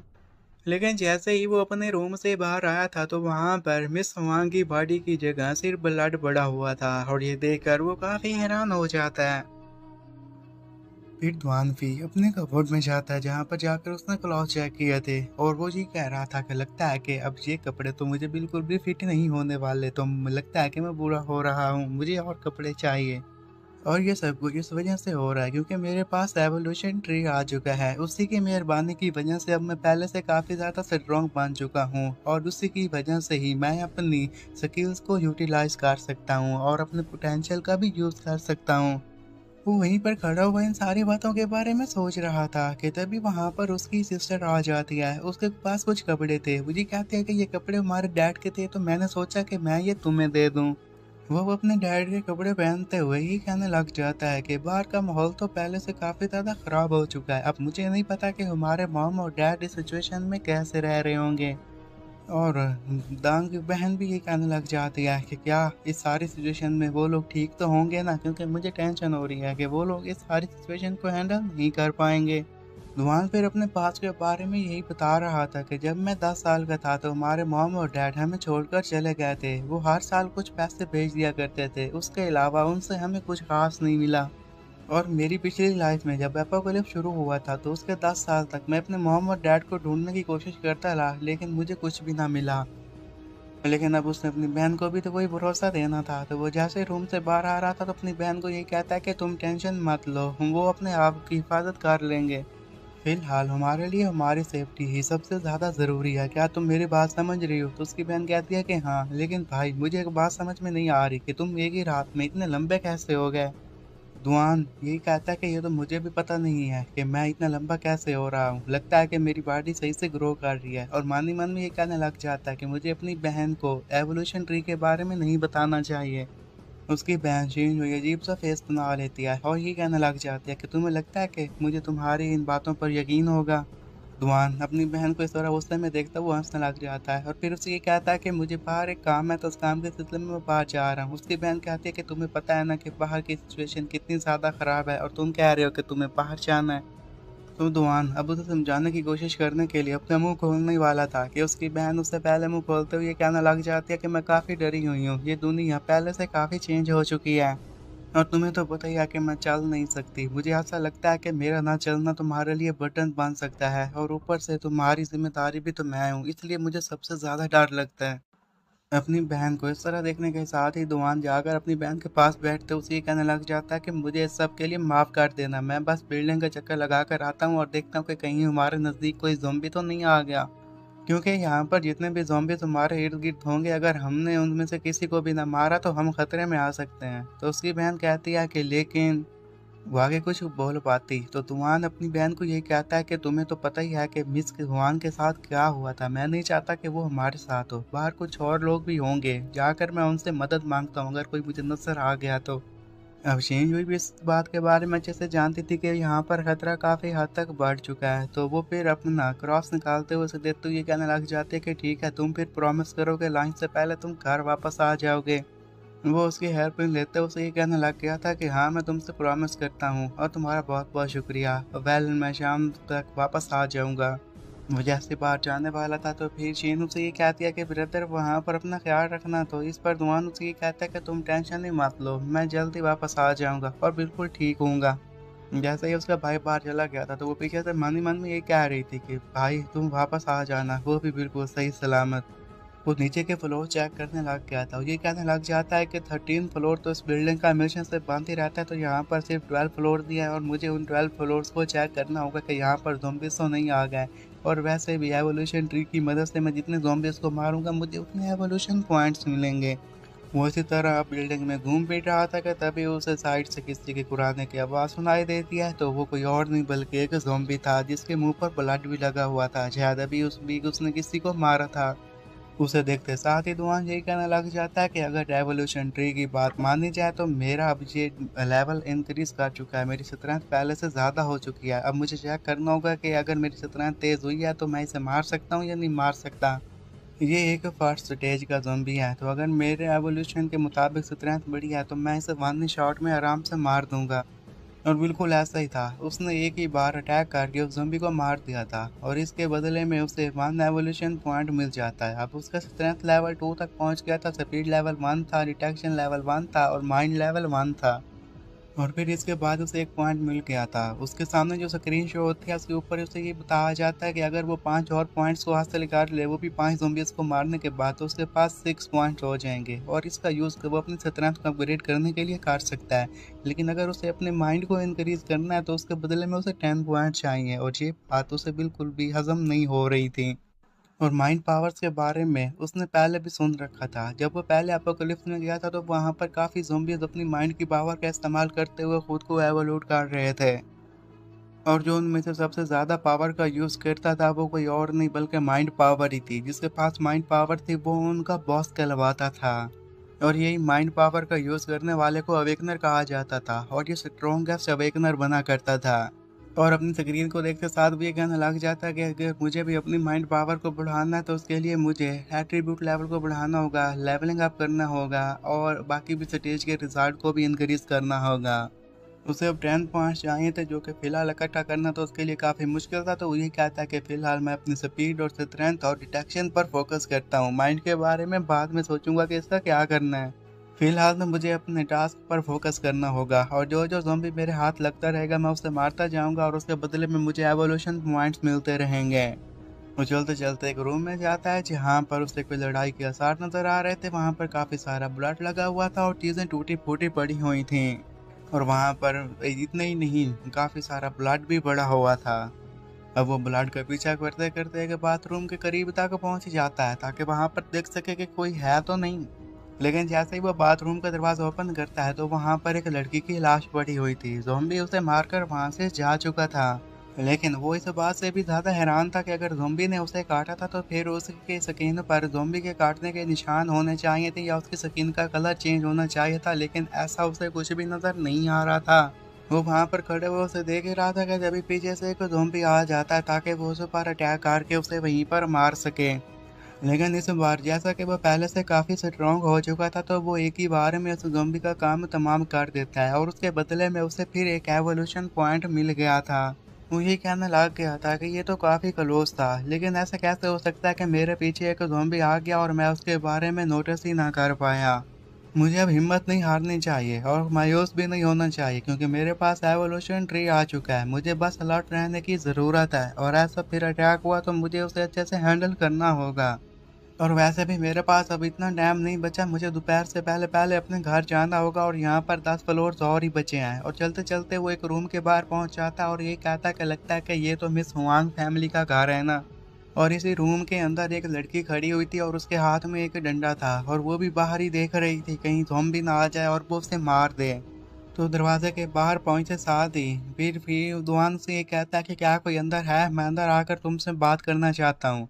लेकिन जैसे ही वो अपने रूम से बाहर आया था तो वहां पर मिस वांग की बॉडी की जगह सिर्फ ब्लड पड़ा हुआ था और ये देखकर वो काफी हैरान हो जाता है। फिर ध्वानफी अपने कबोर्ड में जाता है जहाँ पर जाकर उसने क्लॉथ चेक किए थे और वो ये कह रहा था कि लगता है कि अब ये कपड़े तो मुझे बिल्कुल भी फिट नहीं होने वाले, तो लगता है कि मैं बुरा हो रहा हूँ, मुझे और कपड़े चाहिए। और ये सब कुछ इस वजह से हो रहा है क्योंकि मेरे पास एवोल्यूशन ट्री आ चुका है। उसी की मेहरबानी की वजह से अब मैं पहले से काफ़ी ज़्यादा स्ट्रॉन्ग बन चुका हूँ और उसी की वजह से ही मैं अपनी स्किल्स को यूटिलाइज कर सकता हूँ और अपने पोटेंशियल का भी यूज़ कर सकता हूँ। वो वहीं पर खड़ा हुआ इन सारी बातों के बारे में सोच रहा था कि तभी वहां पर उसकी सिस्टर आ जाती है। उसके पास कुछ कपड़े थे, मुझे कहते हैं कि ये कपड़े हमारे डैड के थे, तो मैंने सोचा कि मैं ये तुम्हें दे दूं। वो अपने डैड के कपड़े पहनते हुए ही कहने लग जाता है कि बाहर का माहौल तो पहले से काफी ज्यादा खराब हो चुका है, अब मुझे नहीं पता कि हमारे मॉम और डैड इस सिचुएशन में कैसे रह रहे होंगे। और दांग की बहन भी ये कहने लग जाती है कि क्या इस सारी सिचुएशन में वो लोग ठीक तो होंगे ना, क्योंकि मुझे टेंशन हो रही है कि वो लोग इस सारी सिचुएशन को हैंडल नहीं कर पाएंगे। दुआन फिर अपने पास के बारे में यही बता रहा था कि जब मैं 10 साल का था तो हमारे मॉम और डैड हमें छोड़कर चले गए थे। वो हर साल कुछ पैसे भेज दिया करते थे, उसके अलावा उनसे हमें कुछ खास नहीं मिला। और मेरी पिछली लाइफ में जब एपोकलिप्स शुरू हुआ था तो उसके 10 साल तक मैं अपने मॉम और डैड को ढूंढने की कोशिश करता रहा, लेकिन मुझे कुछ भी ना मिला। लेकिन अब उसने अपनी बहन को भी तो कोई भरोसा देना था, तो वो जैसे रूम से बाहर आ रहा था तो अपनी बहन को यही कहता है कि तुम टेंशन मत लो, हम वो अपने आप की हिफाजत कर लेंगे। फिलहाल हमारे लिए हमारी सेफ्टी ही सबसे ज़्यादा ज़रूरी है, क्या तुम मेरी बात समझ रही हो? तो उसकी बहन कहती है कि हाँ, लेकिन भाई मुझे एक बात समझ में नहीं आ रही कि तुम एक ही रात में इतने लंबे कैसे हो गए। धुआन यही कहता है कि ये तो मुझे भी पता नहीं है कि मैं इतना लंबा कैसे हो रहा हूँ, लगता है कि मेरी बॉडी सही से ग्रो कर रही है। और मन ही मन में ये कहने लग जाता है कि मुझे अपनी बहन को एवोल्यूशन ट्री के बारे में नहीं बताना चाहिए। उसकी बहन चेंज हुई अजीब सा फेस बना लेती है और ये कहने लग जाती है कि तुम्हें लगता है कि मुझे तुम्हारी इन बातों पर यकीन होगा। धुआन अपनी बहन को इस तरह गुस्से में देखता हुआ हंसने लग जाता है और फिर उसे ये कहता है कि मुझे बाहर एक काम है, तो उस काम के सिलसिले में मैं बाहर जा रहा हूँ। उसकी बहन कहती है कि तुम्हें पता है ना कि बाहर की सिचुएशन कितनी ज़्यादा ख़राब है और तुम कह रहे हो कि तुम्हें बाहर जाना है। तो धुआन अब उसे समझाने की कोशिश करने के लिए अपना मुंह खोलने ही वाला था कि उसकी बहन उससे पहले मुंह खोलते हुए ये कहने लग जाती है कि मैं काफ़ी डरी हुई हूँ, ये दुनिया पहले से काफ़ी चेंज हो चुकी है और तुम्हें तो पता ही है कि मैं चल नहीं सकती। मुझे ऐसा लगता है कि मेरा ना चलना तुम्हारे लिए बर्डन बन सकता है और ऊपर से तुम्हारी जिम्मेदारी भी तो मैं हूँ, इसलिए मुझे सबसे ज़्यादा डर लगता है। अपनी बहन को इस तरह देखने के साथ ही दुआन जाकर अपनी बहन के पास बैठते उसे ये कहने लग जाता है कि मुझे इस सब के लिए माफ़ कर देना, मैं बस बिल्डिंग का चक्कर लगा कर आता हूँ और देखता हूँ कि कहीं हमारे नज़दीक कोई ज़ॉम्बी तो नहीं आ गया, क्योंकि यहाँ पर जितने भी ज़ॉम्बीज़ हमारे इर्द-गिर्द होंगे, अगर हमने उनमें से किसी को भी ना मारा तो हम खतरे में आ सकते हैं। तो उसकी बहन कहती है कि लेकिन वो आगे कुछ बोल पाती तो तूफान अपनी बहन को यही कहता है कि तुम्हें तो पता ही है कि मिस हुआन के साथ क्या हुआ था, मैं नहीं चाहता कि वो हमारे साथ हो, बाहर कुछ और लोग भी होंगे, जाकर मैं उनसे मदद मांगता हूँ अगर कोई मुझे नजर आ गया तो। अब शेन हुई भी इस बात के बारे में अच्छे से जानती थी कि यहाँ पर खतरा काफी हद तक बढ़ चुका है, तो वो फिर अपना क्रॉस निकालते हुए उसे देखते हुए कहने लग जाते हैं कि ठीक है, तुम फिर प्रॉमिस करो कि लंच से पहले तुम घर वापस आ जाओगे। वो उसकी हेल्प लेते हुए उसे ये कहने लग गया था कि हाँ, मैं तुमसे प्रॉमिस करता हूँ और तुम्हारा बहुत बहुत शुक्रिया, वेल मैं शाम तक वापस आ जाऊँगा। वो जैसे बाहर जाने वाला था तो फिर शीन उसे ये कहती है कि ब्रदर वहाँ पर अपना ख्याल रखना, तो इस पर दुआन उसे ये कहता है कि तुम टेंशन नहीं मत लो, मैं जल्दी वापस आ जाऊँगा और बिल्कुल ठीक होऊंगा। जैसे ही उसका भाई बाहर चला गया था तो वो पीछे से मन ही मन में ये कह रही थी कि भाई तुम वापस आ जाना, वो भी बिल्कुल सही सलामत। वो नीचे के फ्लोर चेक करने लग गया था, ये कहने लग जाता है कि 13 फ्लोर तो इस बिल्डिंग का हमेशा से बंद ही रहता है, तो यहाँ पर सिर्फ 12 फ्लोर दिया है और मुझे उन 12 फ्लोर्स को चेक करना होगा कि यहाँ पर ज़ॉम्बीज़ तो नहीं आ गए। और वैसे भी एवोल्यूशन ट्री की मदद से मैं जितने ज़ॉम्बीज़ को मारूंगा मुझे उतने एवोल्यूशन पॉइंट्स मिलेंगे। वो इसी तरह बिल्डिंग में घूम फिर रहा था कि तभी उसे साइड से किसी के कुराने की आवाज़ सुनाई देती है, तो वो कोई और नहीं बल्कि एक ज़ॉम्बी था जिसके मुंह पर ब्लड भी लगा हुआ था, शायद अभी उस बीच उसने किसी को मारा था। उसे देखते साथ ही दुआन यही कहने लग जाता है कि अगर रेवोल्यूशन ट्री की बात मानी जाए तो मेरा अब ये लेवल इंक्रीज कर चुका है, मेरी स्ट्रेंथ पहले से ज़्यादा हो चुकी है। अब मुझे चेक करना होगा कि अगर मेरी स्ट्रेंथ तेज़ हुई है तो मैं इसे मार सकता हूँ या नहीं मार सकता। ये एक फर्स्ट स्टेज का ज़ॉम्बी है, तो अगर मेरे एवोल्यूशन के मुताबिक स्ट्रेंथ बढ़ी है तो मैं इसे वन शॉट में आराम से मार दूंगा। और बिल्कुल ऐसा ही था। उसने एक ही बार अटैक करके उस ज़ॉम्बी को मार दिया था और इसके बदले में उसे 1 एवोल्यूशन पॉइंट मिल जाता है। अब उसका स्ट्रेंथ लेवल 2 तक पहुंच गया था, स्पीड लेवल 1 था, डिटेक्शन लेवल 1 था और माइंड लेवल 1 था। और फिर इसके बाद उसे एक पॉइंट मिल गया था। उसके सामने जो स्क्रीन शो होती है उसके ऊपर उसे ये बताया जाता है कि अगर वो 5 और पॉइंट्स को हासिल कर ले, वो भी 5 ज़ॉम्बीज़ को मारने के बाद, तो उसके पास 6 पॉइंट्स हो जाएंगे और इसका यूज़ वो अपनी स्ट्रेंथ को अपग्रेड करने के लिए कर सकता है। लेकिन अगर उसे अपने माइंड को इनक्रीज करना है तो उसके बदले में उसे 10 पॉइंट चाहिए और ये बात उसे बिल्कुल भी हजम नहीं हो रही थी। और माइंड पावर्स के बारे में उसने पहले भी सुन रखा था। जब वो पहले अपोकलिप्स में गया था तो वहाँ पर काफ़ी ज़ॉम्बीज़ अपनी माइंड की पावर का इस्तेमाल करते हुए खुद को एवोल्यूट कर रहे थे। और जो उनमें से सबसे ज़्यादा पावर का यूज़ करता था वो कोई और नहीं बल्कि माइंड पावर ही थी। जिसके पास माइंड पावर थी वो उनका बॉस कहलवाता था। और यही माइंड पावर का यूज़ करने वाले को अवेकनर कहा जाता था और ये स्ट्रॉन्गेस्ट अवेकनर बना करता था। और अपनी स्क्रीन को देखते साथ भी ये कहने लग जाता है कि अगर मुझे भी अपनी माइंड पावर को बढ़ाना है तो उसके लिए मुझे एट्रीब्यूट लेवल को बढ़ाना होगा, लेवलिंग अप करना होगा और बाकी भी स्टेज के रिजल्ट को भी इंक्रीज करना होगा। उसे अब 10 पॉइंट्स चाहिए थे जो कि फिलहाल इकट्ठा करना तो उसके लिए काफ़ी मुश्किल था। तो वही कहता है कि फिलहाल मैं अपनी स्पीड और स्ट्रेंथ और डिटेक्शन पर फोकस करता हूँ, माइंड के बारे में बाद में सोचूंगा कि इसका क्या करना है। फिलहाल तो मुझे अपने टास्क पर फोकस करना होगा और जो जो ज़ॉम्बी मेरे हाथ लगता रहेगा मैं उसे मारता जाऊंगा और उसके बदले में मुझे एवोल्यूशन पॉइंट्स मिलते रहेंगे। वो चलते चलते एक रूम में जाता है जहाँ पर उसे कोई लड़ाई के आसार नजर आ रहे थे। वहाँ पर काफ़ी सारा ब्लड लगा हुआ था और चीज़ें टूटी फूटी पड़ी हुई थी। और वहाँ पर इतना ही नहीं, काफ़ी सारा ब्लड भी पड़ा हुआ था। अब वो ब्लड का पीछा करते करते एक बाथरूम के करीब तक पहुँच जाता है ताकि वहाँ पर देख सके कि कोई है तो नहीं। लेकिन जैसे ही वो बाथरूम का दरवाजा ओपन करता है तो वहां पर एक लड़की की लाश पड़ी हुई थी। ज़ॉम्बी उसे मारकर वहां से जा चुका था। लेकिन वो इस बात से भी ज्यादा हैरान था कि अगर ज़ॉम्बी ने उसे काटा था तो फिर उसके स्किन पर ज़ॉम्बी के काटने के निशान होने चाहिए थे या उसकी स्किन का कलर चेंज होना चाहिए था, लेकिन ऐसा उसे कुछ भी नजर नहीं आ रहा था। वो वहां पर खड़े हुए उसे देख ही रहा था कि जब पीछे से एक ज़ॉम्बी आ जाता है ताकि वो उस पर अटैक करके उसे वहीं पर मार सके। लेकिन इस बार जैसा कि वह पहले से काफ़ी स्ट्रॉन्ग हो चुका था तो वो एक ही बार में उस ज़ॉम्बी का काम तमाम कर देता है और उसके बदले में उसे फिर एक एवोल्यूशन पॉइंट मिल गया था। वो ये कहने लग गया था कि ये तो काफ़ी क्लोज था, लेकिन ऐसा कैसे हो सकता है कि मेरे पीछे एक ज़ॉम्बी आ गया और मैं उसके बारे में नोटिस ही ना कर पाया। मुझे अब हिम्मत नहीं हारनी चाहिए और मायूस भी नहीं होना चाहिए क्योंकि मेरे पास एवोल्यूशन ट्री आ चुका है। मुझे बस अलर्ट रहने की ज़रूरत है और ऐसा फिर अटैक हुआ तो मुझे उसे अच्छे से हैंडल करना होगा। और वैसे भी मेरे पास अब इतना टाइम नहीं बचा, मुझे दोपहर से पहले पहले अपने घर जाना होगा और यहाँ पर 10 फ्लोर्स और ही बचे हैं। और चलते चलते वो एक रूम के बाहर पहुँच जाता है और ये कहता कि लगता है कि ये तो मिस हुआंग फैमिली का घर है ना। और इसी रूम के अंदर एक लड़की खड़ी हुई थी और उसके हाथ में एक डंडा था और वो भी बाहर ही देख रही थी कहीं ज़ॉम्बी ना आ जाए और वो उसे मार दे। तो दरवाजे के बाहर पहुंचे साथ ही फिर दुआन से ये कहता है कि क्या कोई अंदर है, मैं अंदर आकर तुमसे बात करना चाहता हूँ।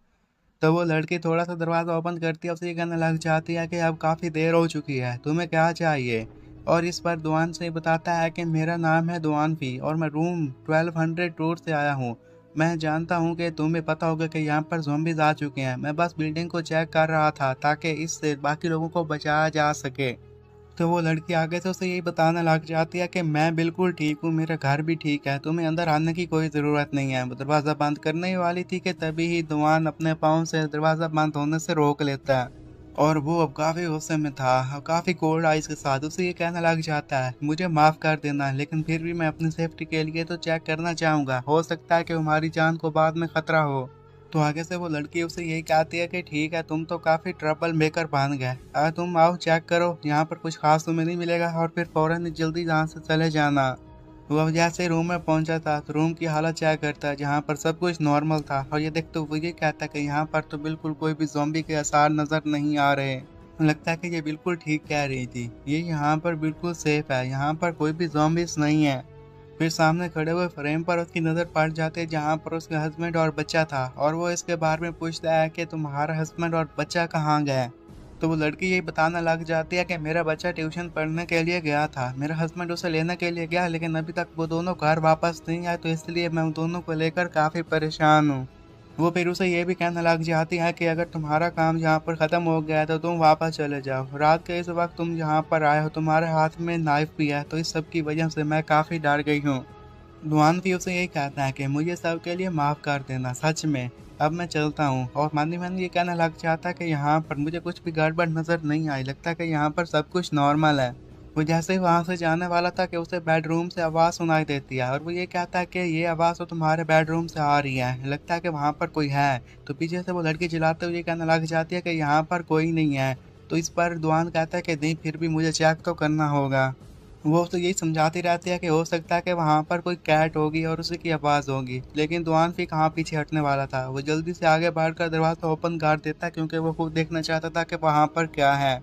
तो वो लड़की थोड़ा-सा दरवाज़ा ओपन करती है, उसे ये कहने लग जाती है कि अब काफ़ी देर हो चुकी है, तुम्हें क्या चाहिए? और इस पर दुआन से बताता है कि मेरा नाम है दुआनफी और मैं रूम 1200 टूर से आया हूँ। मैं जानता हूँ कि तुम्हें पता होगा कि यहाँ पर ज़ॉम्बीज़ आ चुके हैं। मैं बस बिल्डिंग को चेक कर रहा था ताकि इससे बाकी लोगों को बचाया जा सके। तो वो लड़की आगे से उसे यही बताने लग जाती है कि मैं बिल्कुल ठीक हूँ, मेरा घर भी ठीक है, तुम्हें अंदर आने की कोई ज़रूरत नहीं है। वो दरवाज़ा बंद करने ही वाली थी कि तभी ही दुआन अपने पाँव से दरवाज़ा बंद होने से रोक लेता है। और वो अब काफ़ी गुस्से में था, काफ़ी कोल्ड आइस के साथ उसे ये कहने लग जाता है, मुझे माफ़ कर देना, लेकिन फिर भी मैं अपनी सेफ्टी के लिए तो चेक करना चाहूँगा, हो सकता है कि हमारी जान को बाद में खतरा हो। तो आगे से वो लड़की उसे यही कहती है कि ठीक है, तुम तो काफ़ी ट्रबल मेकर बन गए, तुम आओ चेक करो, यहाँ पर कुछ खास तुम्हें नहीं मिलेगा और फिर फौरन ही जल्दी यहाँ से चले जाना। वो अब जैसे रूम में पहुंचा था तो रूम की हालत चेक करता है जहाँ पर सब कुछ नॉर्मल था और ये देखते वो ये कहता है कि यहाँ पर तो बिल्कुल कोई भी ज़ॉम्बी के आसार नज़र नहीं आ रहे। लगता है कि ये बिल्कुल ठीक कह रही थी, ये यहाँ पर बिल्कुल सेफ है, यहाँ पर कोई भी ज़ॉम्बीज़ नहीं है। फिर सामने खड़े हुए फ्रेम पर उसकी नज़र पड़ जाती है जहाँ पर उसका हस्बैंड और बच्चा था और वो इसके बारे में पूछता है कि तुम्हारा हस्बैंड और बच्चा कहाँ गए। तो वो लड़की यही बताने लग जाती है कि मेरा बच्चा ट्यूशन पढ़ने के लिए गया था, मेरा हस्बैंड उसे लेने के लिए गया लेकिन अभी तक वो दोनों घर वापस नहीं आए, तो इसलिए मैं उन दोनों को लेकर काफ़ी परेशान हूँ। वो फिर उसे ये भी कहने लग जाती है कि अगर तुम्हारा काम यहाँ पर ख़त्म हो गया है तो तुम वापस चले जाओ। रात के इस वक्त तुम यहाँ पर आए हो, तुम्हारे हाथ में नाइफ भी है, तो इस सब की वजह से मैं काफ़ी डर गई हूँ। दुआन भी उसे यही कहता है कि मुझे सब के लिए माफ़ कर देना, सच में अब मैं चलता हूँ। और मनी मन ये कहने लग जाता है कि यहाँ पर मुझे कुछ भी गड़बड़ नज़र नहीं आई, लगता है कि यहाँ पर सब कुछ नॉर्मल है। वो जैसे ही वहाँ से जाने वाला था कि उसे बेडरूम से आवाज़ सुनाई देती है और वो ये कहता है कि ये आवाज़ तो तुम्हारे बेडरूम से आ रही है, लगता है कि वहाँ पर कोई है। तो पीछे से वो लड़की चिल्लाते हुए कहने लग जाती है कि यहाँ पर कोई नहीं है। तो इस पर दुआन कहता है कि नहीं, फिर भी मुझे चेक तो करना होगा। वो तो यही समझाती रहती है कि हो सकता है कि वहाँ पर कोई कैट होगी और उसी की आवाज़ होगी, लेकिन दुआन फिर कहाँ पीछे हटने वाला था। वो जल्दी से आगे बढ़कर दरवाज़ा ओपन कर देता है क्योंकि वो खुद देखना चाहता था कि वहाँ पर क्या है।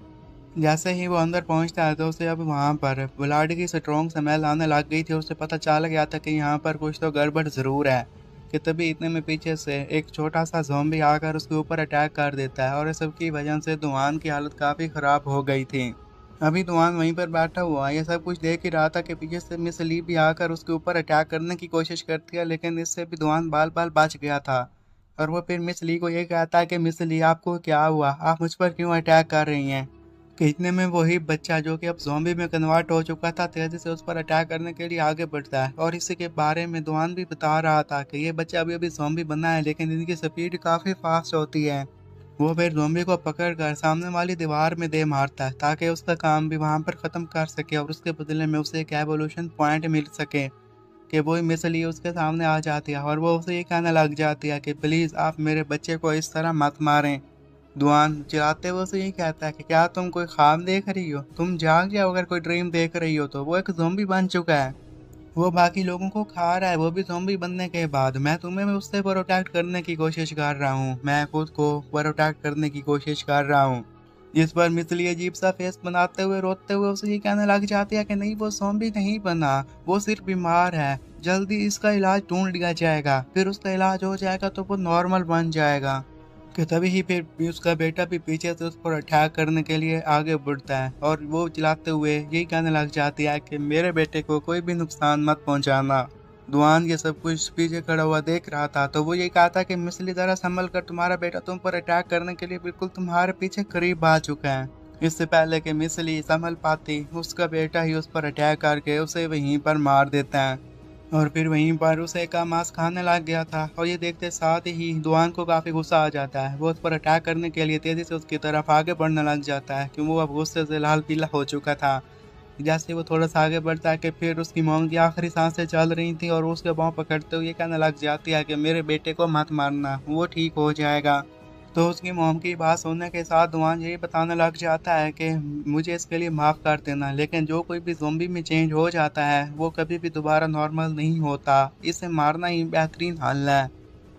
जैसे ही वो अंदर पहुंचता है तो उसे अब वहाँ पर ब्लड की स्ट्रॉन्ग स्मेल आने लग गई थी। उसे पता चल गया था कि यहाँ पर कुछ तो गड़बड़ ज़रूर है। कि तभी इतने में पीछे से एक छोटा सा ज़ॉम्बी आकर उसके ऊपर अटैक कर देता है और इस सब की वजह से दुआन की हालत काफ़ी ख़राब हो गई थी। अभी दुआन वहीं पर बैठा हुआ ये सब कुछ देख ही रहा था कि पीछे से मिस ली भी आकर उसके ऊपर अटैक करने की कोशिश करती है, लेकिन इससे भी दुआन बाल बाल बच गया था। और वो फिर मिस ली को ये कहता है कि मिस ली, आपको क्या हुआ, आप मुझ पर क्यों अटैक कर रही हैं। कि इतने में वही बच्चा जो कि अब ज़ॉम्बी में कन्वर्ट हो चुका था तेजी से उस पर अटैक करने के लिए आगे बढ़ता है। और इसी के बारे में दुआन भी बता रहा था कि ये बच्चा अभी अभी ज़ॉम्बी बना है, लेकिन इनकी स्पीड काफ़ी फास्ट होती है। वो फिर ज़ॉम्बी को पकड़कर सामने वाली दीवार में दे मारता है ताकि उसका काम भी वहां पर ख़त्म कर सके और उसके बदले में उसे एक एवोल्यूशन पॉइंट मिल सके। कि वो मिसली उसके सामने आ जाती है और वो उसे ये कहने लग जाती है कि प्लीज़ आप मेरे बच्चे को इस तरह मत मारें। दुआन चिल्लाते हुए उसे यही कहता है कि क्या तुम कोई ख्वाब देख रही हो, तुम जाग जाओ, अगर कोई ड्रीम देख रही हो तो। वो एक ज़ॉम्बी बन चुका है, वो बाकी लोगों को खा रहा है, वो भी ज़ॉम्बी बनने के बाद। मैं तुम्हें उससे प्रोटेक्ट करने की कोशिश कर रहा हूँ, मैं खुद को प्रोटेक्ट करने की कोशिश कर रहा हूँ। जिस पर मिसली अजीब सा फेस बनाते हुए रोते हुए उसे ये कहने लग जाती है कि नहीं, वो ज़ॉम्बी नहीं बना, वो सिर्फ बीमार है, जल्दी इसका इलाज ढूंढ लिया जाएगा, फिर उसका इलाज हो जाएगा तो वो नॉर्मल बन जाएगा। कि तभी ही फिर भी उसका बेटा भी पीछे से उस पर अटैक करने के लिए आगे बढ़ता है और वो चिल्लाते हुए यही कहने लग जाती है कि मेरे बेटे को कोई भी नुकसान मत पहुंचाना। दुआन ये सब कुछ पीछे खड़ा हुआ देख रहा था तो वो यही कहा था कि मिसली जरा संभल कर, तुम्हारा बेटा तुम पर अटैक करने के लिए बिल्कुल तुम्हारे पीछे करीब आ चुका है। इससे पहले कि मिसली संभल पाती, उसका बेटा ही उस पर अटैक करके उसे वहीं पर मार देता है। और फिर वहीं पर उसे का मांस खाने लग गया था और ये देखते साथ ही दुआन को काफी गुस्सा आ जाता है। वो उस पर अटैक करने के लिए तेजी से उसकी तरफ आगे बढ़ने लग जाता है क्योंकि वो अब गुस्से से लाल पीला हो चुका था। जैसे वो थोड़ा सा आगे बढ़ता है कि फिर उसकी मॉम की आखिरी सांसें चल रही थी और उसके पाँव पकड़ते हुए कहने लग जाती है कि मेरे बेटे को मत मारना, वो ठीक हो जाएगा। तो उसकी मॉम की बात सुनने के साथ दुआन यही बताने लग जाता है कि मुझे इसके लिए माफ़ कर देना, लेकिन जो कोई भी ज़ॉम्बी में चेंज हो जाता है वो कभी भी दोबारा नॉर्मल नहीं होता, इसे मारना ही बेहतरीन हल है।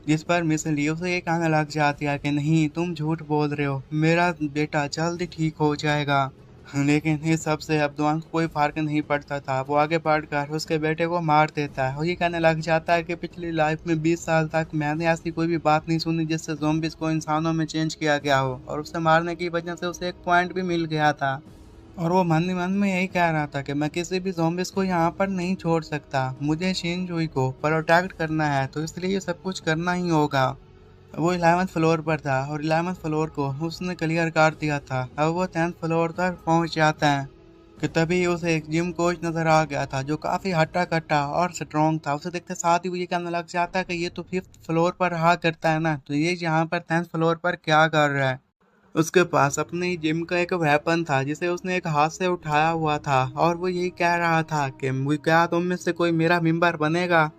जिस पर मिस लियो से ये कहने लग जाती है कि नहीं, तुम झूठ बोल रहे हो, मेरा बेटा जल्दी ठीक हो जाएगा। लेकिन इस सब से अब दुआन को कोई फर्क नहीं पड़ता था। वो आगे बढ़कर उसके बेटे को मार देता है और ये कहने लग जाता है कि पिछली लाइफ में 20 साल तक मैंने ऐसी कोई भी बात नहीं सुनी जिससे ज़ॉम्बीज़ को इंसानों में चेंज किया गया हो, और उसे मारने की वजह से उसे एक पॉइंट भी मिल गया था। और वो मन ही मन में यही कह रहा था कि मैं किसी भी ज़ॉम्बीज़ को यहाँ पर नहीं छोड़ सकता, मुझे शिनजुई को प्रोटेक्ट करना है, तो इसलिए ये सब कुछ करना ही होगा। वो 11th फ्लोर पर था और 11th फ्लोर को उसने क्लियर कर दिया था। अब वो 10th फ्लोर तक पहुंच जाता है कि तभी उसे एक जिम कोच नजर आ गया था जो काफी हट्टा कट्टा और स्ट्रॉन्ग था। उसे देखते साथ ही वो ये कहने लग जाता है कि ये तो 5th फ्लोर पर रहा करता है ना, तो ये यहाँ पर 10th फ्लोर पर क्या कर रहा है। उसके पास अपने ही जिम का एक वेपन था जिसे उसने एक हाथ से उठाया हुआ था और वो यही कह रहा था कि क्या तुम में से कोई मेरा मेंबर बनेगा।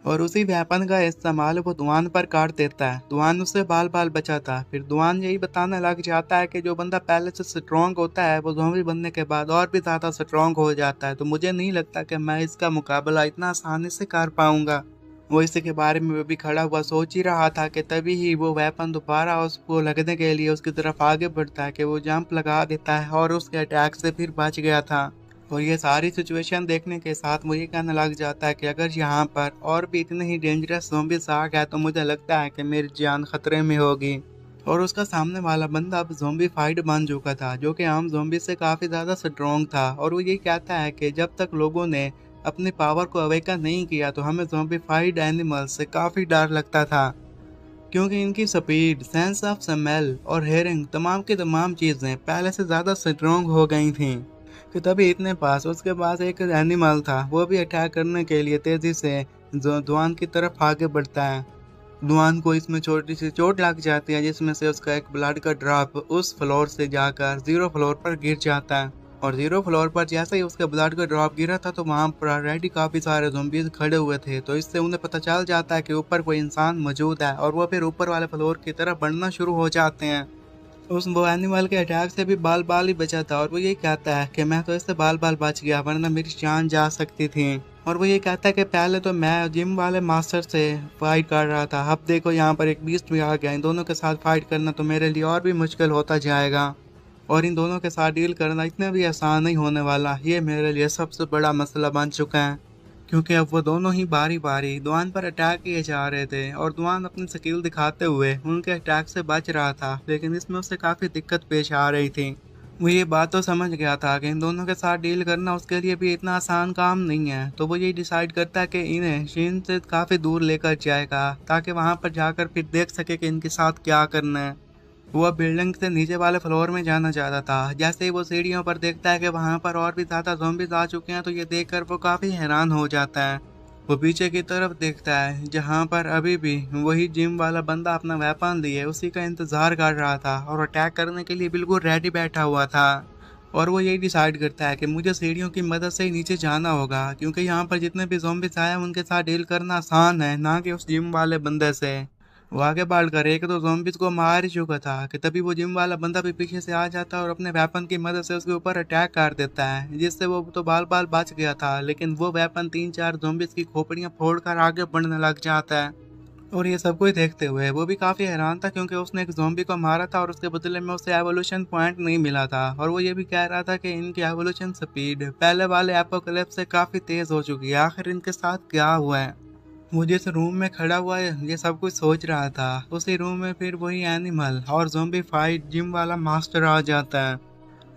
और उसी वेपन का इस्तेमाल वो दुआन पर कर देता है। दुआन उससे बाल बाल बचाता है। फिर दुआन यही बताने लग जाता है कि जो बंदा पहले से स्ट्रॉन्ग होता है वो ज़ॉम्बी बनने के बाद और भी ज़्यादा स्ट्रॉन्ग हो जाता है, तो मुझे नहीं लगता कि मैं इसका मुकाबला इतना आसानी से कर पाऊंगा। वो इसी के बारे में भी खड़ा हुआ सोच ही रहा था कि तभी ही वो वेपन दोबारा उसको लगने के लिए उसकी तरफ आगे बढ़ता है कि वो जंप लगा देता है और उसके अटैक से फिर बच गया था। और ये सारी सिचुएशन देखने के साथ मुझे कहने लग जाता है कि अगर यहाँ पर और भी इतने ही डेंजरस ज़ॉम्बीज़ आ गए तो मुझे लगता है कि मेरी जान खतरे में होगी। और उसका सामने वाला बंदा अब ज़ॉम्बी फाइट बन चुका था जो कि आम ज़ॉम्बी से काफ़ी ज़्यादा स्ट्रॉन्ग था। और वो ये कहता है कि जब तक लोगों ने अपनी पावर को अवेकन नहीं किया तो हमें ज़ॉम्बी फाइट एनिमल से काफ़ी डर लगता था। क्योंकि इनकी स्पीड, सेंस ऑफ स्मेल और हेयरिंग तमाम की तमाम चीज़ें पहले से ज़्यादा स्ट्रोंग हो गई थीं। कि तभी इतने पास उसके पास एक एनिमल था, वो भी अटैक करने के लिए तेज़ी से जो दुआन की तरफ आगे बढ़ता है। दुआन को इसमें छोटी सी चोट लग जाती है, जिसमें से उसका एक ब्लड का ड्रॉप उस फ्लोर से जाकर 0 फ्लोर पर गिर जाता है। और 0 फ्लोर पर जैसे ही उसके ब्लड का ड्रॉप गिरा था तो वहाँ पर ऑलरेडी काफ़ी सारे ज़ॉम्बीज़ खड़े हुए थे। तो इससे उन्हें पता चल जाता है कि ऊपर कोई इंसान मौजूद है और वो फिर ऊपर वाले फ्लोर की तरफ बढ़ना शुरू हो जाते हैं। उस वो एनिमल के अटैक से भी बाल बाल ही बचा था और वो यही कहता है कि मैं तो इससे बाल बाल बच गया, वरना मेरी जान जा सकती थी। और वो ये कहता है कि पहले तो मैं जिम वाले मास्टर से फाइट कर रहा था, अब देखो यहाँ पर एक बीस्ट भी आ गया, इन दोनों के साथ फाइट करना तो मेरे लिए और भी मुश्किल होता जाएगा। और इन दोनों के साथ डील करना इतना भी आसान नहीं होने वाला, ये मेरे लिए सबसे बड़ा मसला बन चुका है। क्योंकि अब वो दोनों ही बारी बारी दुआन पर अटैक किए जा रहे थे और दुआन अपनी स्किल दिखाते हुए उनके अटैक से बच रहा था, लेकिन इसमें उसे काफ़ी दिक्कत पेश आ रही थी। वो ये बात तो समझ गया था कि इन दोनों के साथ डील करना उसके लिए भी इतना आसान काम नहीं है, तो वो ये डिसाइड करता है कि इन्हें शीन से काफ़ी दूर लेकर जाएगा ताकि वहाँ पर जाकर फिर देख सके कि इनके साथ क्या करना है। वो बिल्डिंग से नीचे वाले फ्लोर में जाना चाहता था। जैसे ही वो सीढ़ियों पर देखता है कि वहाँ पर और भी ज़्यादा ज़ॉम्बीज़ आ चुके हैं, तो ये देखकर वो काफ़ी हैरान हो जाता है। वो पीछे की तरफ देखता है जहाँ पर अभी भी वही जिम वाला बंदा अपना वेपन लिए उसी का इंतज़ार कर रहा था और अटैक करने के लिए बिल्कुल रेडी बैठा हुआ था। और वो यही डिसाइड करता है कि मुझे सीढ़ियों की मदद से ही नीचे जाना होगा, क्योंकि यहाँ पर जितने भी ज़ॉम्बीज़ आए हैं उनके साथ डील करना आसान है, ना कि उस जिम वाले बंदे से। वो आगे बढ़कर एक दो ज़ॉम्बीज़ को मार ही चुका था कि तभी वो जिम वाला बंदा भी पीछे से आ जाता है और अपने वेपन की मदद से उसके ऊपर अटैक कर देता है, जिससे वो तो बाल बाल बच गया था, लेकिन वो वेपन 3-4 ज़ॉम्बीज़ की खोपड़ियाँ फोड़कर आगे बढ़ने लग जाता है। और ये सब कुछ देखते हुए वो भी काफ़ी हैरान था, क्योंकि उसने एक ज़ॉम्बी को मारा था और उसके बदले में उसे एवोल्यूशन पॉइंट नहीं मिला था। और वो ये भी कह रहा था कि इनकी एवोल्यूशन स्पीड पहले वाले एपोकलिप्स से काफ़ी तेज़ हो चुकी है, आखिर इनके साथ क्या हुआ है। वो जिस रूम में खड़ा हुआ है ये सब कुछ सोच रहा था, उसी रूम में फिर वही एनिमल और ज़ॉम्बी फाइट जिम वाला मास्टर आ जाता है।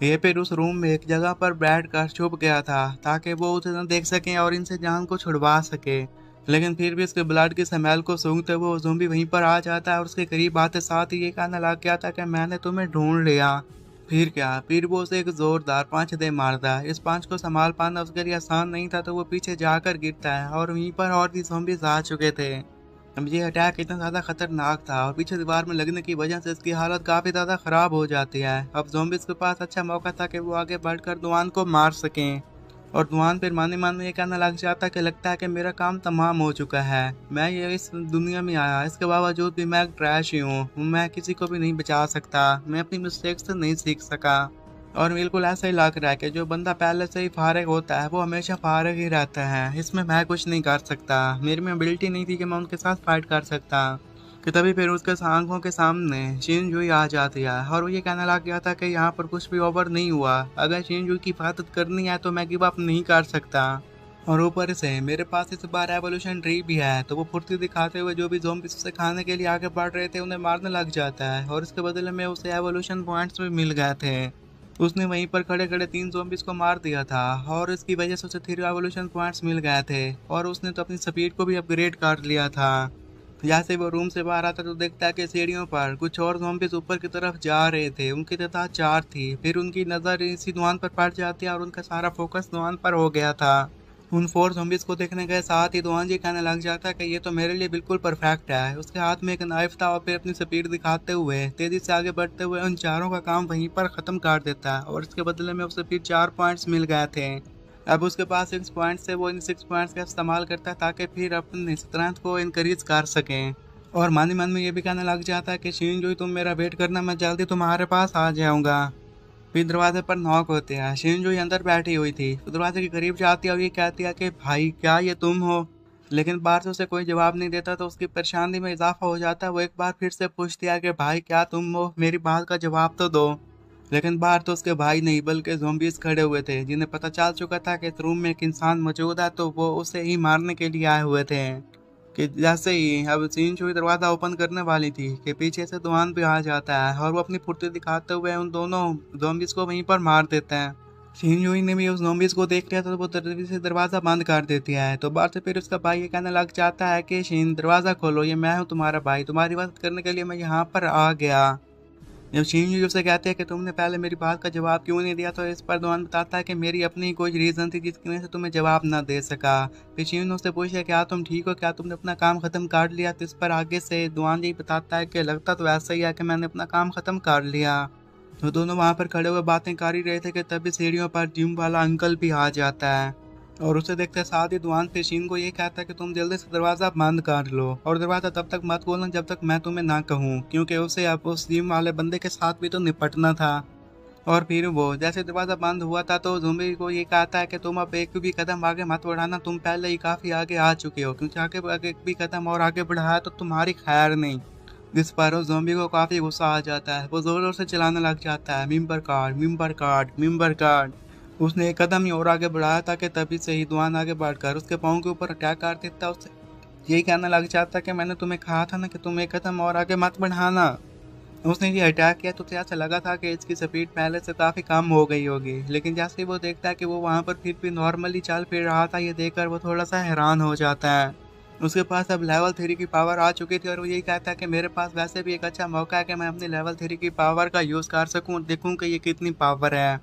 ये फिर उस रूम में एक जगह पर बैठ कर छुप गया था ताकि वो उसे न देख सके और इनसे जान को छुड़वा सके। लेकिन फिर भी उसके ब्लड की स्मेल को सूंघते हुए वो ज़ॉम्बी वहीं पर आ जाता है और उसके करीब आते साथ ही ये कहने लग गया था कि मैंने तुम्हें ढूंढ लिया। फिर क्या, फिर वो उसे एक जोरदार पांच दे मारता है। इस पांच को संभाल पाना उसके लिए आसान नहीं था, तो वो पीछे जाकर गिरता है और वहीं पर और भी ज़ॉम्बीज़ आ चुके थे। अब ये अटैक इतना ज़्यादा खतरनाक था और पीछे दीवार में लगने की वजह से इसकी हालत काफ़ी ज़्यादा ख़राब हो जाती है। अब ज़ॉम्बीज़ के पास अच्छा मौका था कि वो आगे बढ़कर दुआन को मार सकें। और दुआन फिर मन में ये कहना लग जाता कि लगता है कि मेरा काम तमाम हो चुका है, मैं ये इस दुनिया में आया, इसके बावजूद भी मैं एक ट्रैश ही हूँ, मैं किसी को भी नहीं बचा सकता, मैं अपनी मिस्टेक से नहीं सीख सका। और बिल्कुल ऐसा ही लग रहा है कि जो बंदा पहले से ही फारिग होता है वो हमेशा फारिग ही रहता है, इसमें मैं कुछ नहीं कर सकता, मेरे में एबिलिटी नहीं थी कि मैं उनके साथ फाइट कर सकता। कि तभी फिर उसके आंखों के सामने शिनजुई आ जाती है और वो ये कहने लग गया था कि यहाँ पर कुछ भी ओवर नहीं हुआ, अगर शिनजुई की हिफाजत करनी है तो मैं गिव अप नहीं कर सकता। और ऊपर से मेरे पास इस बार एवोल्यूशन ट्री भी है, तो वो फुर्ती दिखाते हुए जो भी ज़ॉम्बीज़ उसे खाने के लिए आगे बढ़ रहे थे उन्हें मारने लग जाता है और इसके बदले में उसे एवोल्यूशन पॉइंट्स भी मिल गए थे। उसने वहीं पर खड़े खड़े 3 ज़ॉम्बीज़ को मार दिया था और इसकी वजह से उसे 3 एवोल्यूशन पॉइंट्स मिल गए थे और उसने तो अपनी स्पीड को भी अपग्रेड कर लिया था। जैसे वो रूम से बाहर आता तो देखता है कि सीढ़ियों पर कुछ और ज़ॉम्बीज़ ऊपर की तरफ जा रहे थे, उनकी तादाद 4 थी। फिर उनकी नज़र इसी दुकान पर पड़ जाती है और उनका सारा फोकस दुकान पर हो गया था। उन 4 ज़ॉम्बीज़ को देखने के साथ ही दुकान जी कहने लग जाता है कि ये तो मेरे लिए बिल्कुल परफेक्ट है। उसके हाथ में एक नाइफ था और फिर अपनी स्पीड दिखाते हुए तेज़ी से आगे बढ़ते हुए उन चारों का काम वहीं पर ख़त्म कर देता है और इसके बदले में उसे फिर 4 पॉइंट्स मिल गए थे। अब उसके पास 6 पॉइंट्स से वो इन 6 पॉइंट्स का इस्तेमाल करता है ताकि फिर अपनी स्ट्रेंथ को इनक्रीज कर सकें। और मन ही मन में ये भी कहने लग जाता है कि शिनजुई तुम मेरा वेट करना, मैं जल्दी तुम्हारे पास आ जाऊंगा। फिर दरवाजे पर नॉक होते हैं। शिनजुई अंदर बैठी हुई थी, तो दरवाजे के करीब जाती है और ये कहती है कि भाई क्या ये तुम हो। लेकिन बाहर से उसे कोई जवाब नहीं देता, तो उसकी परेशानी में इजाफा हो जाता है। वो एक बार फिर से पूछती है कि भाई क्या तुम हो, मेरी बात का जवाब तो दो। लेकिन बाहर तो उसके भाई नहीं बल्कि ज़ॉम्बीज़ खड़े हुए थे, जिन्हें पता चल चुका था कि इस रूम में एक इंसान मौजूद है, तो वो उसे ही मारने के लिए आए हुए थे। कि जैसे ही अब शिनजुई दरवाज़ा ओपन करने वाली थी कि पीछे से दुआन भी आ जाता है और वो अपनी फुर्ती दिखाते हुए उन दोनों ज़ॉम्बीज़ को वहीं पर मार देते हैं। शिनजुई ने भी उस ज़ॉम्बीज़ को देख लिया तो वो तेज़ी से दरवाज़ा बंद कर देती है। तो बाद से फिर उसका भाई ये कहने लग जाता है कि शिन दरवाज़ा खोलो, ये मैं हूँ तुम्हारा भाई, तुम्हारी मदद करने के लिए मैं यहाँ पर आ गया। जब शिनजुई उससे कहते हैं कि तुमने पहले मेरी बात का जवाब क्यों नहीं दिया, तो इस पर दुआन बताता है कि मेरी अपनी कोई रीज़न थी जिसकी वजह से तुम्हें जवाब ना दे सका। फिर शिन उससे पूछे क्या तुम ठीक हो, क्या तुमने अपना काम ख़त्म कर लिया, तो इस पर आगे से दुआन यही बताता है कि लगता तो ऐसा ही है कि मैंने अपना काम ख़त्म कर लिया। तो दोनों वहाँ पर खड़े हुए बातें कर ही रहे थे कि तभी सीढ़ियों पर जिम वाला अंकल भी आ जाता है और उसे देखते साथ ही दुआन पेशीन को ये कहता है कि तुम जल्दी से दरवाज़ा बंद कर लो और दरवाज़ा तब तक मत खोलना जब तक मैं तुम्हें ना कहूँ, क्योंकि उसे अब उस जिम वाले बंदे के साथ भी तो निपटना था। और फिर वो जैसे दरवाज़ा बंद हुआ था तो ज़ॉम्बी को ये कहता है कि तुम अब एक भी कदम आगे मत बढ़ाना, तुम पहले ही काफ़ी आगे आ चुके हो, क्योंकि आगे आगे एक भी कदम और आगे बढ़ाया तो तुम्हारी खैर नहीं। जिस पर उस ज़ॉम्बी को काफ़ी गुस्सा आ जाता है, वो ज़ोर-ज़ोर से चिल्लाने लग जाता है, member card, member card, member card. उसने एक कदम ही और आगे बढ़ाया था कि तभी से ही दुआन आगे बढ़कर उसके पाँव के ऊपर अटैक कर देता, उससे यही कहने लग जाता कि मैंने तुम्हें कहा था ना कि तुम एक कदम और आगे मत बढ़ाना। उसने ये अटैक किया तो उसे ऐसा लगा था कि इसकी स्पीड पहले से काफ़ी कम हो गई होगी, लेकिन जैसे ही वो देखता है कि वो वहाँ पर फिर भी नॉर्मली चल फिर रहा था, ये देखकर वो थोड़ा सा हैरान हो जाता है। उसके पास अब लेवल 3 की पावर आ चुकी थी और वो यही कहता है कि मेरे पास वैसे भी एक अच्छा मौका है कि मैं अपनी लेवल 3 की पावर का यूज़ कर सकूं, देखूं कि ये कितनी पावर है।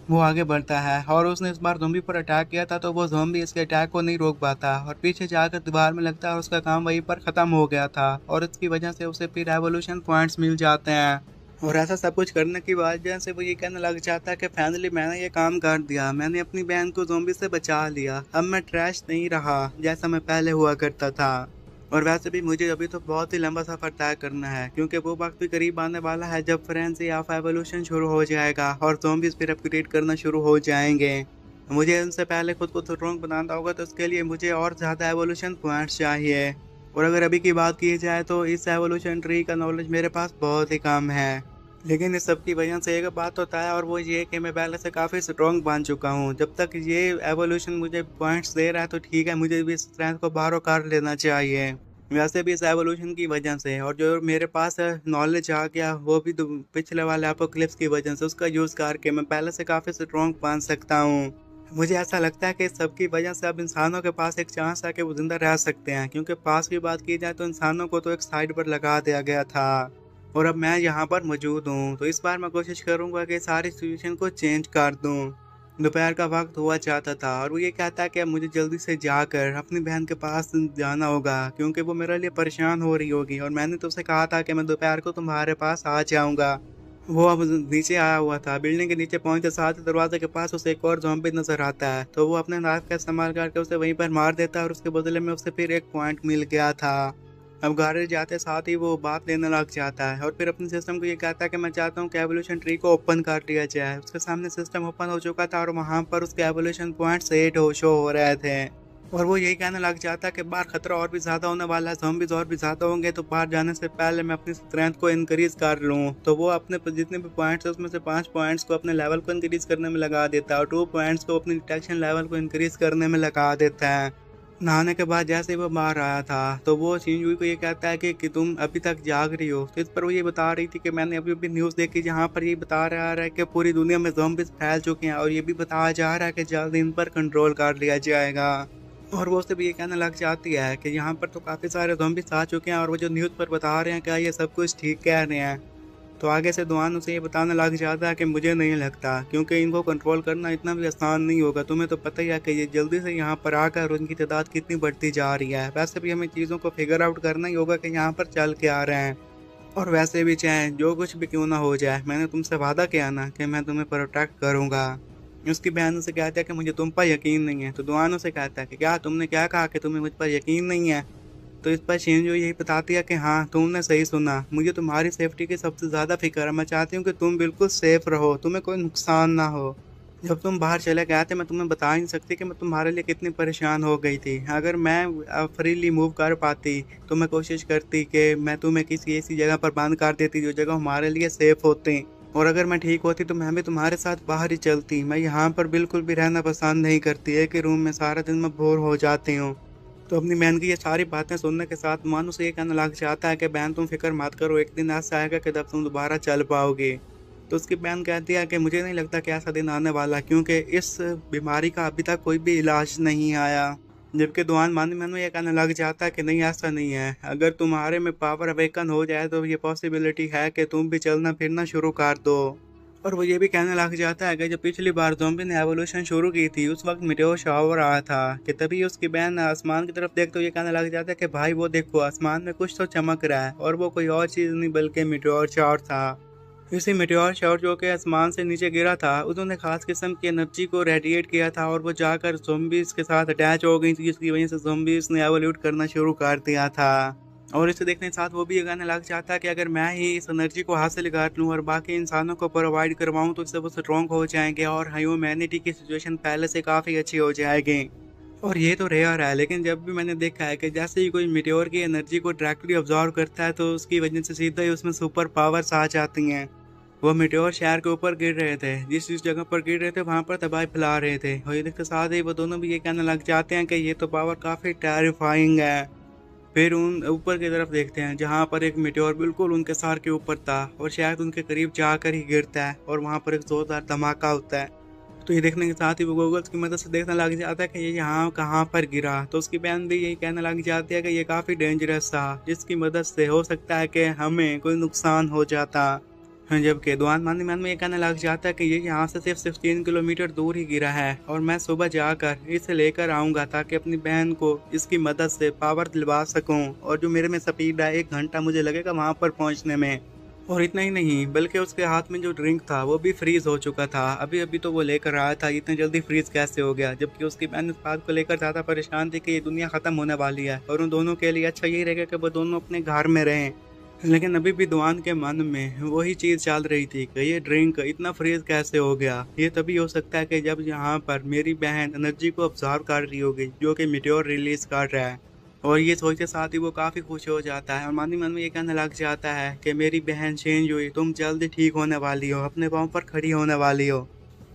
वो आगे बढ़ता है और उसने इस बार ज़ॉम्बी पर अटैक किया था तो वो ज़ॉम्बी इसके अटैक को नहीं रोक पाता और पीछे जाकर दीवार में लगता है और उसका काम वहीं पर ख़त्म हो गया था और इसकी वजह से उसे फिर एवोल्यूशन पॉइंट्स मिल जाते हैं। और ऐसा सब कुछ करने की वजह से वो ये कहने लग जाता है कि फाइनली मैंने ये काम कर दिया, मैंने अपनी बहन को ज़ॉम्बी से बचा लिया, अब मैं ट्रैश नहीं रहा जैसा मैं पहले हुआ करता था। और वैसे भी मुझे अभी तो बहुत ही लंबा सफ़र तय करना है, क्योंकि वो वक्त भी करीब आने वाला है जब फ्रेंजी ऑफ एवोल्यूशन शुरू हो जाएगा और ज़ॉम्बीज़ फिर अपग्रेड करना शुरू हो जाएंगे। मुझे उनसे पहले खुद को स्ट्रॉन्ग बनाना होगा, तो उसके लिए मुझे और ज़्यादा एवोल्यूशन पॉइंट्स चाहिए। और अगर अभी की बात की जाए तो इस एवोल्यूशन ट्री का नॉलेज मेरे पास बहुत ही कम है, लेकिन इस सब की वजह से एक बात होता है और वो ये कि मैं पहले से काफ़ी स्ट्रॉन्ग बन चुका हूँ। जब तक ये एवोल्यूशन मुझे पॉइंट्स दे रहा है तो ठीक है, मुझे भी इस स्ट्रेंथ को बारो कर लेना चाहिए। वैसे भी इस एवोल्यूशन की वजह से और जो मेरे पास नॉलेज आ गया वो भी पिछले वाले एपोक्लिप्स की वजह से, उसका यूज़ करके मैं पहले से काफ़ी स्ट्रॉन्ग बन सकता हूँ। मुझे ऐसा लगता है कि इस सब की वजह से अब इंसानों के पास एक चांस है कि वो ज़िंदा रह सकते हैं, क्योंकि पास की बात की जाए तो इंसानों को तो एक साइड पर लगा दिया गया था और अब मैं यहाँ पर मौजूद हूँ। तो इस बार मैं कोशिश करूँगा कि सारी सिचुएशन को चेंज कर दूँ। दोपहर का वक्त हुआ चाहता था और वो ये कहता है कि अब मुझे जल्दी से जाकर अपनी बहन के पास जाना होगा, क्योंकि वो मेरे लिए परेशान हो रही होगी और मैंने तो उसे कहा था कि मैं दोपहर को तुम्हारे पास आ जाऊँगा। वो अब नीचे आया हुआ था। बिल्डिंग के नीचे पहुंचते साथ ही दरवाजे के पास उसे एक और ज़ॉम्बी नजर आता है, तो वो अपने नाक का इस्तेमाल करके उसे वहीं पर मार देता है और उसके बदले में उसे फिर एक पॉइंट मिल गया था। अब घर जाते साथ ही वो बात लेने लग जाता है और फिर अपने सिस्टम को ये कहता है कि मैं चाहता हूँ कि एवोल्यूशन ट्री को ओपन कर दिया जाए। उसके सामने सिस्टम ओपन हो चुका था और वहाँ पर उसके एवोल्यूशन पॉइंट्स 8 शो हो रहे थे और वो यही कहने लग जाता है कि बाहर खतरा और भी ज़्यादा होने वाला है, ज़ॉम्बीज़ और भी ज़्यादा होंगे, तो बाहर जाने से पहले मैं अपनी स्ट्रेंथ को इंक्रीज़ कर लूँ। तो वो अपने जितने भी पॉइंट्स है उसमें से 5 पॉइंट्स को अपने लेवल को इंक्रीज़ करने में लगा देता है और 2 पॉइंट्स को अपनी डिटेक्शन लेवल को इंक्रीज़ करने में लगा देता है। नहाने के बाद जैसे ही वो बाहर आया था तो वो शिनजुई को ये कहता है कि तुम अभी तक जाग रही हो। तो इस पर वो ये बता रही थी कि मैंने अभी अभी न्यूज़ देखी जहाँ पर ये बता रहा है कि पूरी दुनिया में ज़ॉम्बीज़ फैल चुके हैं और ये भी बताया जा रहा है कि जल्द इन पर कंट्रोल कर लिया जाएगा। और वो उससे भी ये कहने लग जाती है कि यहाँ पर तो काफ़ी सारे ज़ॉम्बीज़ आ चुके हैं और वो जो न्यूज़ पर बता रहे हैं क्या ये सब कुछ ठीक कह रहे हैं। तो आगे से दुआन उसे ये बताने लग जाता है कि मुझे नहीं लगता, क्योंकि इनको कंट्रोल करना इतना भी आसान नहीं होगा। तुम्हें तो पता ही है कि ये जल्दी से यहाँ पर आकर उनकी तादाद कितनी बढ़ती जा रही है। वैसे भी हमें चीज़ों को फिगर आउट करना ही होगा कि यहाँ पर चल के आ रहे हैं। और वैसे भी चाहे जो कुछ भी क्यों ना हो जाए, मैंने तुमसे वादा किया ना कि मैं तुम्हें प्रोटेक्ट करूँगा। उसकी बहन उसे कहता है कि मुझे तुम पर यकीन नहीं है। तो दुआन उसे कहता है कि क्या तुमने क्या कहा कि तुम्हें मुझ पर यकीन नहीं है। तो इस पर शिनजो यही बताती है कि हाँ तुमने सही सुना, मुझे तुम्हारी सेफ्टी की सबसे ज़्यादा फिक्र है। मैं चाहती हूँ कि तुम बिल्कुल सेफ रहो, तुम्हें कोई नुकसान ना हो। जब तुम बाहर चले गए थे मैं तुम्हें बता ही नहीं सकती कि मैं तुम्हारे लिए कितनी परेशान हो गई थी। अगर मैं फ्रीली मूव कर पाती तो मैं कोशिश करती कि मैं तुम्हें किसी ऐसी जगह पर बंद कर देती जो जगह हमारे लिए सेफ होती। और अगर मैं ठीक होती तो मैं भी तुम्हारे साथ बाहर ही चलती। मैं यहाँ पर बिल्कुल भी रहना पसंद नहीं करती, एक ही रूम में सारा दिन मैं बोर हो जाती हूँ। तो अपनी बहन की ये सारी बातें सुनने के साथ मानो से ये कहने लग जाता है कि बहन तुम फिक्र मत करो, एक दिन ऐसा आएगा कि जब तुम दोबारा चल पाओगे। तो उसकी बहन कहती है कि मुझे नहीं लगता कि ऐसा दिन आने वाला, क्योंकि इस बीमारी का अभी तक कोई भी इलाज नहीं आया। जबकि दुआन मन मन में ये कहने लग जाता है कि नहीं, ऐसा नहीं है, अगर तुम्हारे में पावर अवेकन हो जाए तो ये पॉसिबिलिटी है कि तुम भी चलना फिरना शुरू कर दो। और वो ये भी कहने लग जाता है कि जब पिछली बार ज़ॉम्बी ने एवोल्यूशन शुरू की थी उस वक्त मीटेओर शावर आया था, कि तभी उसकी बहन आसमान की तरफ देखते हुए कहने लग जाता है कि भाई वो देखो आसमान में कुछ तो चमक रहा है, और वो कोई और चीज़ नहीं बल्कि मीटेओर शावर था। इसी मेटेओर शावर जो कि आसमान से नीचे गिरा था उन्होंने खास किस्म की एनर्जी को रेडिएट किया था, और वो जाकर ज़ॉम्बीज़ के साथ अटैच हो गई थी, जिसकी वजह से ज़ॉम्बीज़ ने एवोल्यूट करना शुरू कर दिया था। और इसे देखने के साथ वो भी ये कहने लग जाता है कि अगर मैं ही इस एनर्जी को हासिल कर लूँ और बाकी इंसानों को प्रोवाइड करवाऊँ तो इससे वो स्ट्रॉन्ग हो जाएंगे और ह्यूमैनिटी की सिचुएशन पहले से काफ़ी अच्छी हो जाएगी। और ये तो रेयर है, लेकिन जब भी मैंने देखा है कि जैसे ही कोई मीटेओर की एनर्जी को डायरेक्टली ऑब्जर्व करता है तो उसकी वजह से सीधा ही उसमें सुपर पावर्स आ जाती हैं। वो मीटेओर शहर के ऊपर गिर रहे थे, जिस जगह पर गिर रहे थे वहां पर तबाही फैला रहे थे, और ये देखते साथ ही वो दोनों भी ये कहने लग जाते हैं कि ये तो पावर काफी टेरिफाइंग है। फिर उन ऊपर की तरफ देखते हैं जहाँ पर एक मीटेओर बिल्कुल उनके सर के ऊपर था और शायद उनके करीब जाकर ही गिरता है, और वहाँ पर एक जोरदार धमाका होता है। तो ये देखने के साथ ही वो गूगल्स की मदद से देखने लग जाता है कि ये यहाँ कहाँ पर गिरा। तो उसकी बहन भी यही कहने लग जाती है कि ये काफ़ी डेंजरस था, जिसकी मदद से हो सकता है कि हमें कोई नुकसान हो जाता। जबकि दुआन मन में ये कहने लग जाता है कि ये यहाँ से सिर्फ 3 किलोमीटर दूर ही गिरा है, और मैं सुबह जाकर इसे लेकर आऊँगा ताकि अपनी बहन को इसकी मदद से पावर दिलवा सकूँ, और जो मेरे में स्पीड है 1 घंटा मुझे लगेगा वहाँ पर पहुँचने में। और इतना ही नहीं बल्कि उसके हाथ में जो ड्रिंक था वो भी फ्रीज हो चुका था, अभी अभी तो वो लेकर आया था, इतनी जल्दी फ्रीज कैसे हो गया। जबकि उसकी बहन इस बात को लेकर ज़्यादा परेशान थी कि ये दुनिया ख़त्म होने वाली है और उन दोनों के लिए अच्छा यही रहेगा कि वो दोनों अपने घर में रहें। लेकिन अभी भी दुआन के मन में वही चीज़ चल रही थी कि ये ड्रिंक इतना फ्रीज कैसे हो गया। ये तभी हो सकता है कि जब यहाँ पर मेरी बहन एनर्जी को ऑब्जर्व कर रही होगी जो कि मीटेओर रिलीज कर रहा है। और ये सोचते साथ ही वो काफ़ी खुश हो जाता है और मन ही मन में ये कहने लग जाता है कि मेरी बहन चेंज हुई, तुम जल्दी ठीक होने वाली हो, अपने पाँव पर खड़ी होने वाली हो।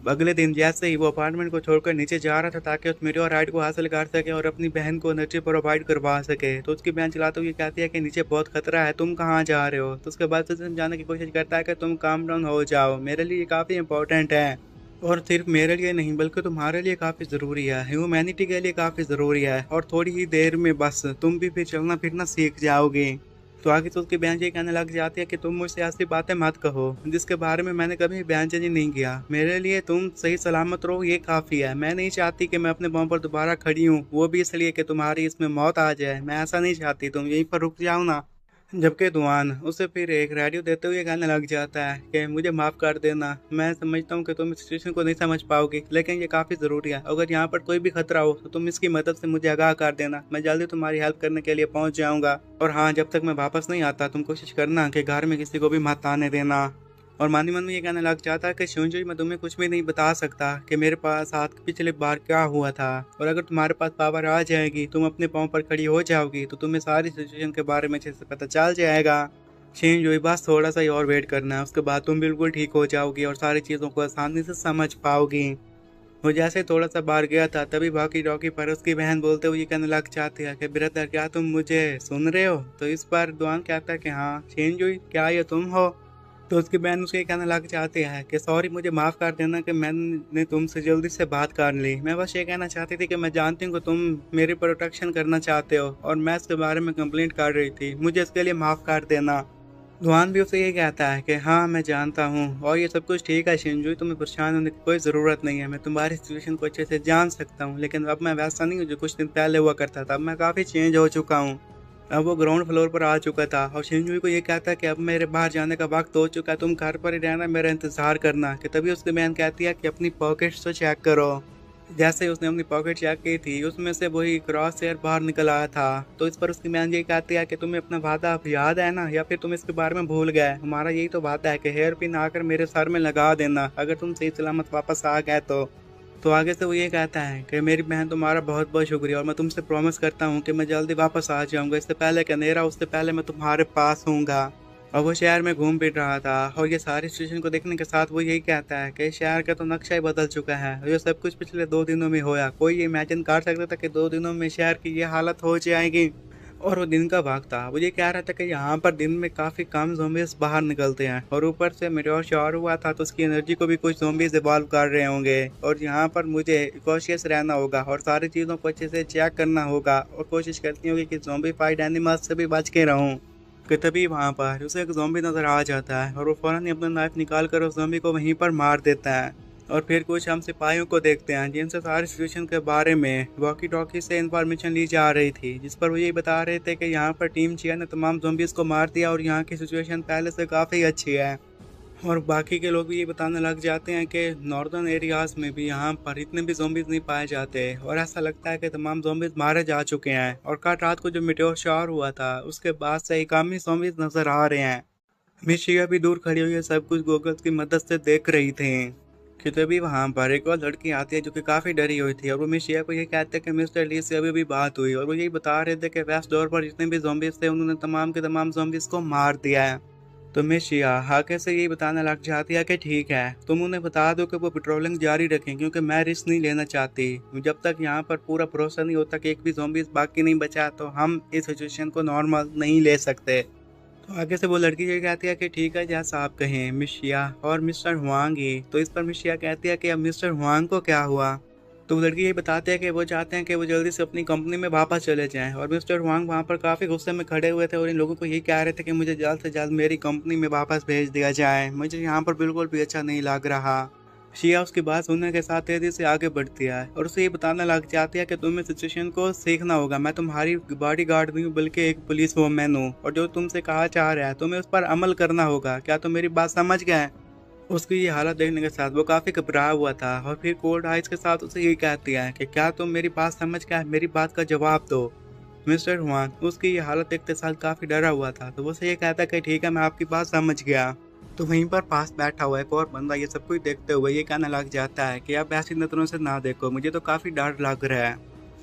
अगले दिन जैसे ही वो अपार्टमेंट को छोड़कर नीचे जा रहा था ताकि उस मीटेओर राइड को हासिल कर सके और अपनी बहन को एनर्जी प्रोवाइड करवा सके, तो उसकी बहन चलाते हुए कहती है कि नीचे बहुत खतरा है, तुम कहाँ जा रहे हो। तो उसके बाद उसे समझाने की कोशिश करता है कि तुम काम डाउन हो जाओ, मेरे लिए काफ़ी इंपॉर्टेंट है, और सिर्फ मेरे लिए नहीं बल्कि तुम्हारे लिए काफ़ी ज़रूरी है, ह्यूमैनिटी के लिए काफ़ी ज़रूरी है, और थोड़ी ही देर में बस तुम भी फिर चलना फिरना सीख जाओगे। तो आगे तो उसकी बहन जी कहने लग जाती है कि तुम मुझसे ऐसी बातें मत कहो जिसके बारे में मैंने कभी बयानबाजी नहीं किया, मेरे लिए तुम सही सलामत रहो ये काफ़ी है। मैं नहीं चाहती कि मैं अपने पाँव पर दोबारा खड़ी हूँ, वो भी इसलिए कि तुम्हारी इसमें मौत आ जाए, मैं ऐसा नहीं चाहती, तुम यहीं पर रुक जाओ ना। जबकि दुआन उसे फिर एक रेडियो देते हुए कहने लग जाता है कि मुझे माफ़ कर देना, मैं समझता हूँ कि तुम इस सिचुएशन को नहीं समझ पाओगी, लेकिन ये काफ़ी ज़रूरी है, अगर यहाँ पर कोई भी खतरा हो तो तुम इसकी मदद से मुझे आगाह कर देना, मैं जल्दी तुम्हारी हेल्प करने के लिए पहुँच जाऊँगा। और हाँ, जब तक मैं वापस नहीं आता तुम कोशिश करना कि घर में किसी को भी मत आने देना। और मानी मन में ये कहने लग जाता है कि शुंजी मैं तुम्हें कुछ भी नहीं बता सकता कि मेरे पास हाथ पिछली बार क्या हुआ था, और अगर तुम्हारे पास पावर आ जाएगी तुम अपने पाँव पर खड़ी हो जाओगी तो तुम्हें सारी सिचुएशन के बारे में अच्छे से पता चल जाएगा। शिंजोई बस थोड़ा सा ही और वेट करना है, उसके बाद तुम बिल्कुल ठीक हो जाओगी और सारी चीज़ों को आसानी से समझ पाओगी। वो जैसे थोड़ा सा बाहर गया था तभी बाकी रॉकी पर उसकी बहन बोलते हुए कहने लग जाती है कि ब्रदर क्या तुम मुझे सुन रहे हो। तो इस बार दुआन कहता है कि हाँ शिंजोई क्या ये तुम हो। तो उसकी बहन उसके कहने लग जाती है कि सॉरी मुझे माफ़ कर देना कि मैंने तुमसे जल्दी से बात कर ली, मैं बस ये कहना चाहती थी कि मैं जानती हूँ कि तुम मेरी प्रोटेक्शन करना चाहते हो और मैं इसके बारे में कंप्लेंट कर रही थी, मुझे इसके लिए माफ़ कर देना। दुआन भी उसे ये कहता है कि हाँ मैं जानता हूँ और ये सब कुछ ठीक है शिंजू, तुम्हें परेशान होने की कोई ज़रूरत नहीं है, मैं तुम्हारी सिचुएशन को अच्छे से जान सकता हूँ, लेकिन अब मैं वैसा नहीं हूँ जो कुछ दिन पहले हुआ करता था, अब मैं काफ़ी चेंज हो चुका हूँ। अब वो ग्राउंड फ्लोर पर आ चुका था और शिंजू को ये कहता है कि अब मेरे बाहर जाने का वक्त हो चुका है, तुम घर पर ही रहना, मेरा इंतजार करना। कि तभी उसकी बहन कहती है कि अपनी पॉकेट्स तो चेक करो। जैसे ही उसने अपनी पॉकेट चेक की थी उसमें से वही क्रॉस एयर बाहर निकल आया था। तो इस पर उसकी बहन ये कहती है कि तुम्हें अपना वादा अब याद है ना, या फिर तुम इसके बारे में भूल गए। हमारा यही तो वादा है कि हेयर पिन आकर मेरे सर में लगा देना अगर तुम सही सलामत वापस आ गए तो आगे से वो ये कहता है कि मेरी बहन तुम्हारा बहुत बहुत शुक्रिया और मैं तुमसे प्रॉमिस करता हूँ कि मैं जल्दी वापस आ जाऊँगा, इससे पहले कि अंधेरा उससे पहले मैं तुम्हारे पास हूँगा। और वो शहर में घूम फिर रहा था और ये सारी सिचुएशन को देखने के साथ वो यही कहता है कि शहर का तो नक्शा ही बदल चुका है और ये सब कुछ पिछले 2 दिनों में होया। कोई ये इमेजिन कर सकता था कि 2 दिनों में शहर की ये हालत हो जाएगी। और वो दिन का भाग था। वो ये कह रहा था कि यहाँ पर दिन में काफ़ी कम ज़ॉम्बीज़ बाहर निकलते हैं और ऊपर से मेटेओर शॉर हुआ था तो उसकी एनर्जी को भी कुछ ज़ॉम्बीज़ इवॉल्व कर रहे होंगे और यहाँ पर मुझे कॉशियस रहना होगा और सारी चीज़ों को अच्छे से चेक करना होगा और कोशिश करनी होगी कि ज़ॉम्बीफाइड एनिमल्स से भी बच के रहूँ। कि तभी वहाँ पर उसे एक ज़ॉम्बी नज़र आ जाता है और वो फ़ौरन ही अपना नाइफ निकाल कर उस ज़ॉम्बी को वहीं पर मार देता है। और फिर कुछ हम सिपाहियों को देखते हैं जिनसे सारी सिचुएशन के बारे में वॉकी टॉकी से इंफॉर्मेशन ली जा रही थी, जिस पर वो ये बता रहे थे कि यहाँ पर टीम चिया ने तमाम ज़ॉम्बीज़ को मार दिया और यहाँ की सिचुएशन पहले से काफ़ी अच्छी है। और बाकी के लोग भी ये बताने लग जाते हैं कि नॉर्दर्न एरियाज में भी यहाँ पर इतने भी ज़ॉम्बीज़ नहीं पाए जाते और ऐसा लगता है कि तमाम ज़ॉम्बीज़ मारे जा चुके हैं और कल रात को जो मेटेओर शॉर हुआ था उसके बाद से ही कम ही ज़ॉम्बीज़ नज़र आ रहे हैं। मिशिया भी दूर खड़ी हुई सब कुछ गूगल्स की मदद से देख रही थी कि तभी वहाँ पर एक और लड़की आती है जो कि काफ़ी डरी हुई थी और वो मिशिया को ये कहते हैं कि मिस्टर ली से अभी भी बात हुई और वो यही बता रहे थे कि वेस्ट डोर पर जितने भी ज़ॉम्बीज़ थे उन्होंने तमाम के तमाम ज़ॉम्बीज़ को मार दिया है। तो मिशिया आगे से यही बताने लग जाती है कि ठीक है तुम उन्हें बता दो कि वो पेट्रोलिंग जारी रखें क्योंकि मैं रिस्क नहीं लेना चाहती। जब तक यहाँ पर पूरा भरोसा नहीं होता कि एक भी ज़ॉम्बीज़ बाकी नहीं बचा तो हम इस सिचुएशन को नॉर्मल नहीं ले सकते। तो आगे से वो लड़की ये कहती है कि ठीक है जैसा आप कहें मिशिया और मिस्टर हुआंग ही। तो इस पर मिशिया कहती है कि अब मिस्टर हुआंग को क्या हुआ। तो वो लड़की ये बताते हैं कि वो चाहते हैं कि वो जल्दी से अपनी कंपनी में वापस चले जाएं और मिस्टर हुआंग वहाँ पर काफ़ी गुस्से में खड़े हुए थे और इन लोगों को यही कह रहे थे कि मुझे जल्द से जल्द मेरी कंपनी में वापस भेज दिया जाए, मुझे यहाँ पर बिल्कुल भी अच्छा नहीं लग रहा। शिया उसकी बात सुनने के साथ तेजी से आगे बढ़ती है और उसे ये बताने लग जाती है कि तुम्हें सिचुएशन को सीखना होगा। मैं तुम्हारी बॉडी गार्ड नहीं हूँ बल्कि एक पुलिस वुमेन हूँ और जो तुमसे कहा चाह रहा है तुम्हें उस पर अमल करना होगा। क्या तुम मेरी बात समझ गए। उसकी ये हालत देखने के साथ वो काफ़ी घबराया हुआ था और फिर कोल्ड आइज के साथ उसे ये कहती है कि क्या तुम मेरी बात समझ गए, मेरी बात का जवाब दो। मिस्टर हुआन उसकी ये हालत देखते साथ काफ़ी डरा हुआ था तो वो से ये कहता है कि ठीक है मैं आपकी बात समझ गया। तो वहीं पर पास बैठा हुआ एक और बंदा ये सब कुछ देखते हुए ये कहने लग जाता है कि आप ऐसी नजरों से ना देखो, मुझे तो काफ़ी डर लग रहा है।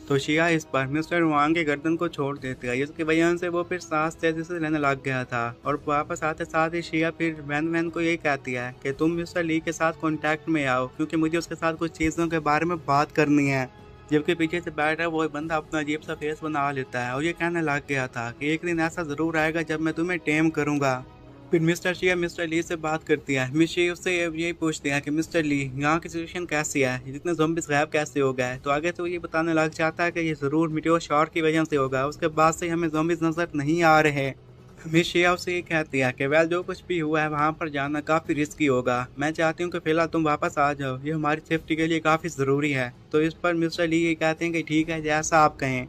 तो शिया इस पर मिस्टर वांग के गर्दन को छोड़ देती है जिसकी वजह से वो फिर सांस तेजी से लेने लग गया था और वापस आते साथ ही शिया फिर वैन वैन को यही कहती है कि तुम मिस्टर ली के साथ कांटेक्ट में आओ क्योंकि मुझे उसके साथ कुछ चीज़ों के बारे में बात करनी है। जबकि पीछे से बैठा वो बंदा अपना अजीब सा फेस बना लेता है और ये कहने लग गया था कि एक दिन ऐसा ज़रूर आएगा जब मैं तुम्हें टेम करूँगा। फिर मिस्टर शिया मिस्टर ली से बात करती है। मिस शी उससे यही पूछती है कि मिस्टर ली यहाँ की सिचुएशन कैसी है, जितने ज़ॉम्बीज़ गायब कैसे हो गए। तो आगे तो ये बताने लग जाता है कि ये ज़रूर मेटेओर शॉर की वजह से होगा, उसके बाद से हमें ज़ॉम्बीज़ नज़र नहीं आ रहे। मिस शिया उससे ये कहती है कि वेल जो कुछ भी हुआ है वहाँ पर जाना काफ़ी रिस्की होगा, मैं चाहती हूँ कि फ़िलहाल तुम वापस आ जाओ, ये हमारी सेफ्टी के लिए काफ़ी ज़रूरी है। तो इस पर मिस्टर ली ये कहते हैं कि ठीक है जैसा आप कहें।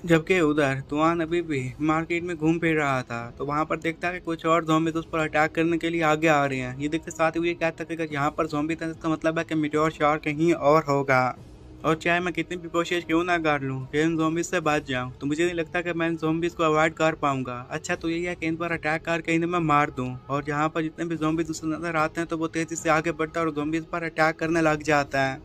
जबकि उधर तुआन अभी भी मार्केट में घूम फिर रहा था तो वहां पर देखता है कि कुछ और ज़ॉम्बीज़ उस पर अटैक करने के लिए आगे आ रहे हैं। ये देखते साथ ही ये कहता है कि अगर यहाँ पर ज़ॉम्बी था इसका मतलब है कि मेटेओर शॉर कहीं और होगा और चाहे मैं कितनी भी कोशिश क्यों ना कर लूँ कि इन ज़ॉम्बीज़ से बच जाऊँ तो मुझे नहीं लगता कि मैं इन ज़ॉम्बीज़ को अवॉइड कर पाऊंगा। अच्छा तो यही है कि इन पर अटैक करके इन्हें मैं मार दूँ और जहाँ पर जितने भी ज़ॉम्बीज़ उसे नजर आते हैं तो वो तेज़ी से आगे बढ़ता है और ज़ॉम्बीज़ पर अटैक करने लग जाता है।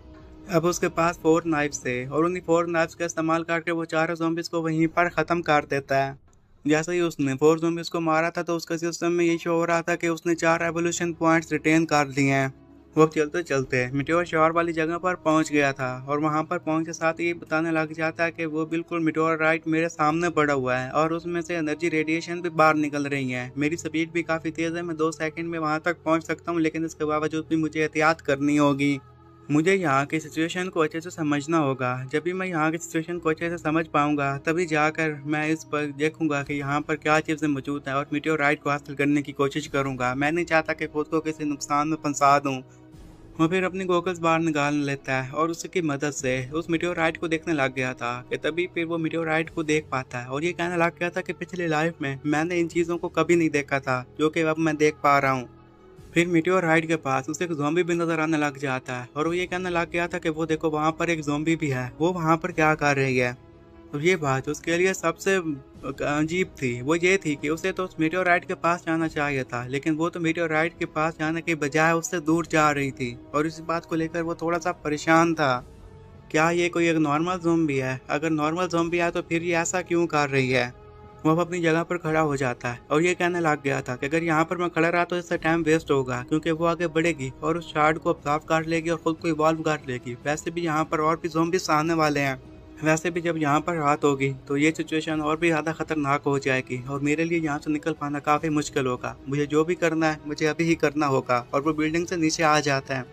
अब उसके पास 4 नाइफ्स थे और उन्हीं 4 नाइफ्स का इस्तेमाल करके वो चारों ज़ॉम्बीज़ को वहीं पर ख़त्म कर देता है। जैसे ही उसने 4 ज़ॉम्बीज़ को मारा था तो उसके सिस्टम में ये शो हो रहा था कि उसने 4 एवोल्यूशन पॉइंट्स रिटेन कर लिए हैं। वो अब चलते चलते मेटेओर शॉर वाली जगह पर पहुंच गया था और वहां पर पहुंचते साथ ही बताने लग जाता है कि वो बिल्कुल मेटेओराइट मेरे सामने पड़ा हुआ है और उसमें से एनर्जी रेडिएशन भी बाहर निकल रही है। मेरी स्पीड भी काफ़ी तेज़ है, मैं 2 सेकंड में वहां तक पहुंच सकता हूँ, लेकिन इसके बावजूद भी मुझे एहतियात करनी होगी। मुझे यहाँ की सिचुएशन को अच्छे से समझना होगा। जब भी मैं यहाँ की सिचुएशन को अच्छे से समझ पाऊंगा तभी जाकर मैं इस पर देखूंगा कि यहाँ पर क्या चीज़ें मौजूद हैं और मेटेओराइट को हासिल करने की कोशिश करूंगा। मैं नहीं चाहता कि खुद को किसी नुकसान में फंसा दूँ। वो फिर अपनी गोगल्स बाहर निकाल लेता है और उसकी मदद से उस मेटेओराइट को देखने लग गया था कि तभी फिर वो मेटेओराइट को देख पाता है और ये कहने लग गया था कि पिछली लाइफ में मैंने इन चीज़ों को कभी नहीं देखा था जो कि अब मैं देख पा रहा हूँ। फिर मेटेओराइट के पास उसे एक ज़ॉम्बी भी नजर आने लग जाता है और वो ये कहने लग गया था कि वो देखो वहाँ पर एक ज़ॉम्बी भी है, वो वहाँ पर क्या कर रही है। तो ये बात उसके लिए सबसे अजीब थी, वो ये थी कि उसे तो उस मेटेओराइट के पास जाना चाहिए था लेकिन वो तो मेटेओराइट के पास जाने के बजाय उससे दूर जा रही थी और इस बात को लेकर वो थोड़ा सा परेशान था। क्या ये कोई एक नॉर्मल ज़ॉम्बी है? अगर नॉर्मल ज़ॉम्बी है तो फिर ये ऐसा क्यों कर रही है? वो अब अपनी जगह पर खड़ा हो जाता है और ये कहने लग गया था कि अगर यहाँ पर मैं खड़ा रहा तो इससे टाइम वेस्ट होगा क्योंकि वो आगे बढ़ेगी और उस शार्ड को ऑब्जर्व कर लेगी और खुद को इवॉल्व कर लेगी। वैसे भी यहाँ पर और भी ज़ॉम्बीज़ आने वाले हैं वैसे भी जब यहाँ पर रात होगी तो ये सिचुएशन और भी ज़्यादा खतरनाक हो जाएगी और मेरे लिए यहाँ से निकल पाना काफ़ी मुश्किल होगा। मुझे जो भी करना है मुझे अभी ही करना होगा। और वो बिल्डिंग से नीचे आ जाता है।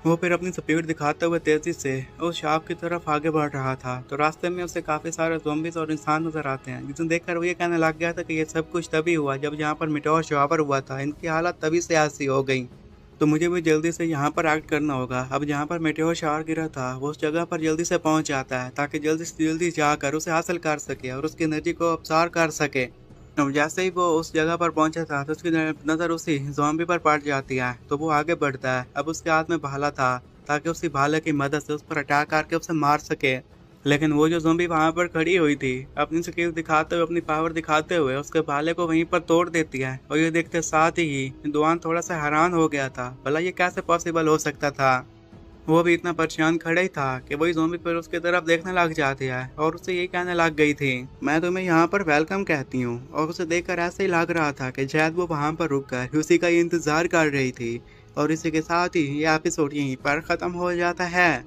वो फिर अपनी स्पीड दिखाते हुए तेजी से उस शॉप की तरफ आगे बढ़ रहा था। तो रास्ते में उसे काफी सारे ज़ॉम्बीज़ और इंसान नजर आते हैं, जिसे देखकर वो ये कहने लग गया था कि ये सब कुछ तभी हुआ जब यहाँ पर मीटेओर शॉवर हुआ था। इनकी हालत तभी से ऐसी हो गई। तो मुझे भी जल्दी से यहाँ पर एक्ट करना होगा। अब जहाँ पर मीटेओर शावर गिरा था वो उस जगह पर जल्दी से पहुंच जाता है, ताकि जल्दी से जल्दी जाकर उसे हासिल कर सके और उसकी एनर्जी को अब्सॉर्ब कर सके। अब जैसे ही वो उस जगह पर पहुंचा था तो उसकी नज़र उसी ज़ॉम्बी पर पड़ जाती है। तो वो आगे बढ़ता है। अब उसके हाथ में भाला था, ताकि उसी भाले की मदद से उस पर अटैक करके उसे मार सके। लेकिन वो जो ज़ॉम्बी वहां पर खड़ी हुई थी, अपनी स्किल दिखाते हुए, अपनी पावर दिखाते हुए उसके भाले को वहीं पर तोड़ देती है। और ये देखते साथ ही दुआन थोड़ा सा हैरान हो गया था, भला ये कैसे पॉसिबल हो सकता था। वो भी इतना परेशान खड़ा ही था कि वही ज़ॉम्बी फिर उसकी तरफ देखने लग जाती है और उसे ये कहने लग गई थी, मैं तुम्हें यहाँ पर वेलकम कहती हूँ। और उसे देखकर ऐसे ही लग रहा था कि शायद वो वहाँ पर रुक कर उसी का इंतजार कर रही थी। और इसी के साथ ही ये एपिसोड यहीं पर खत्म हो जाता है।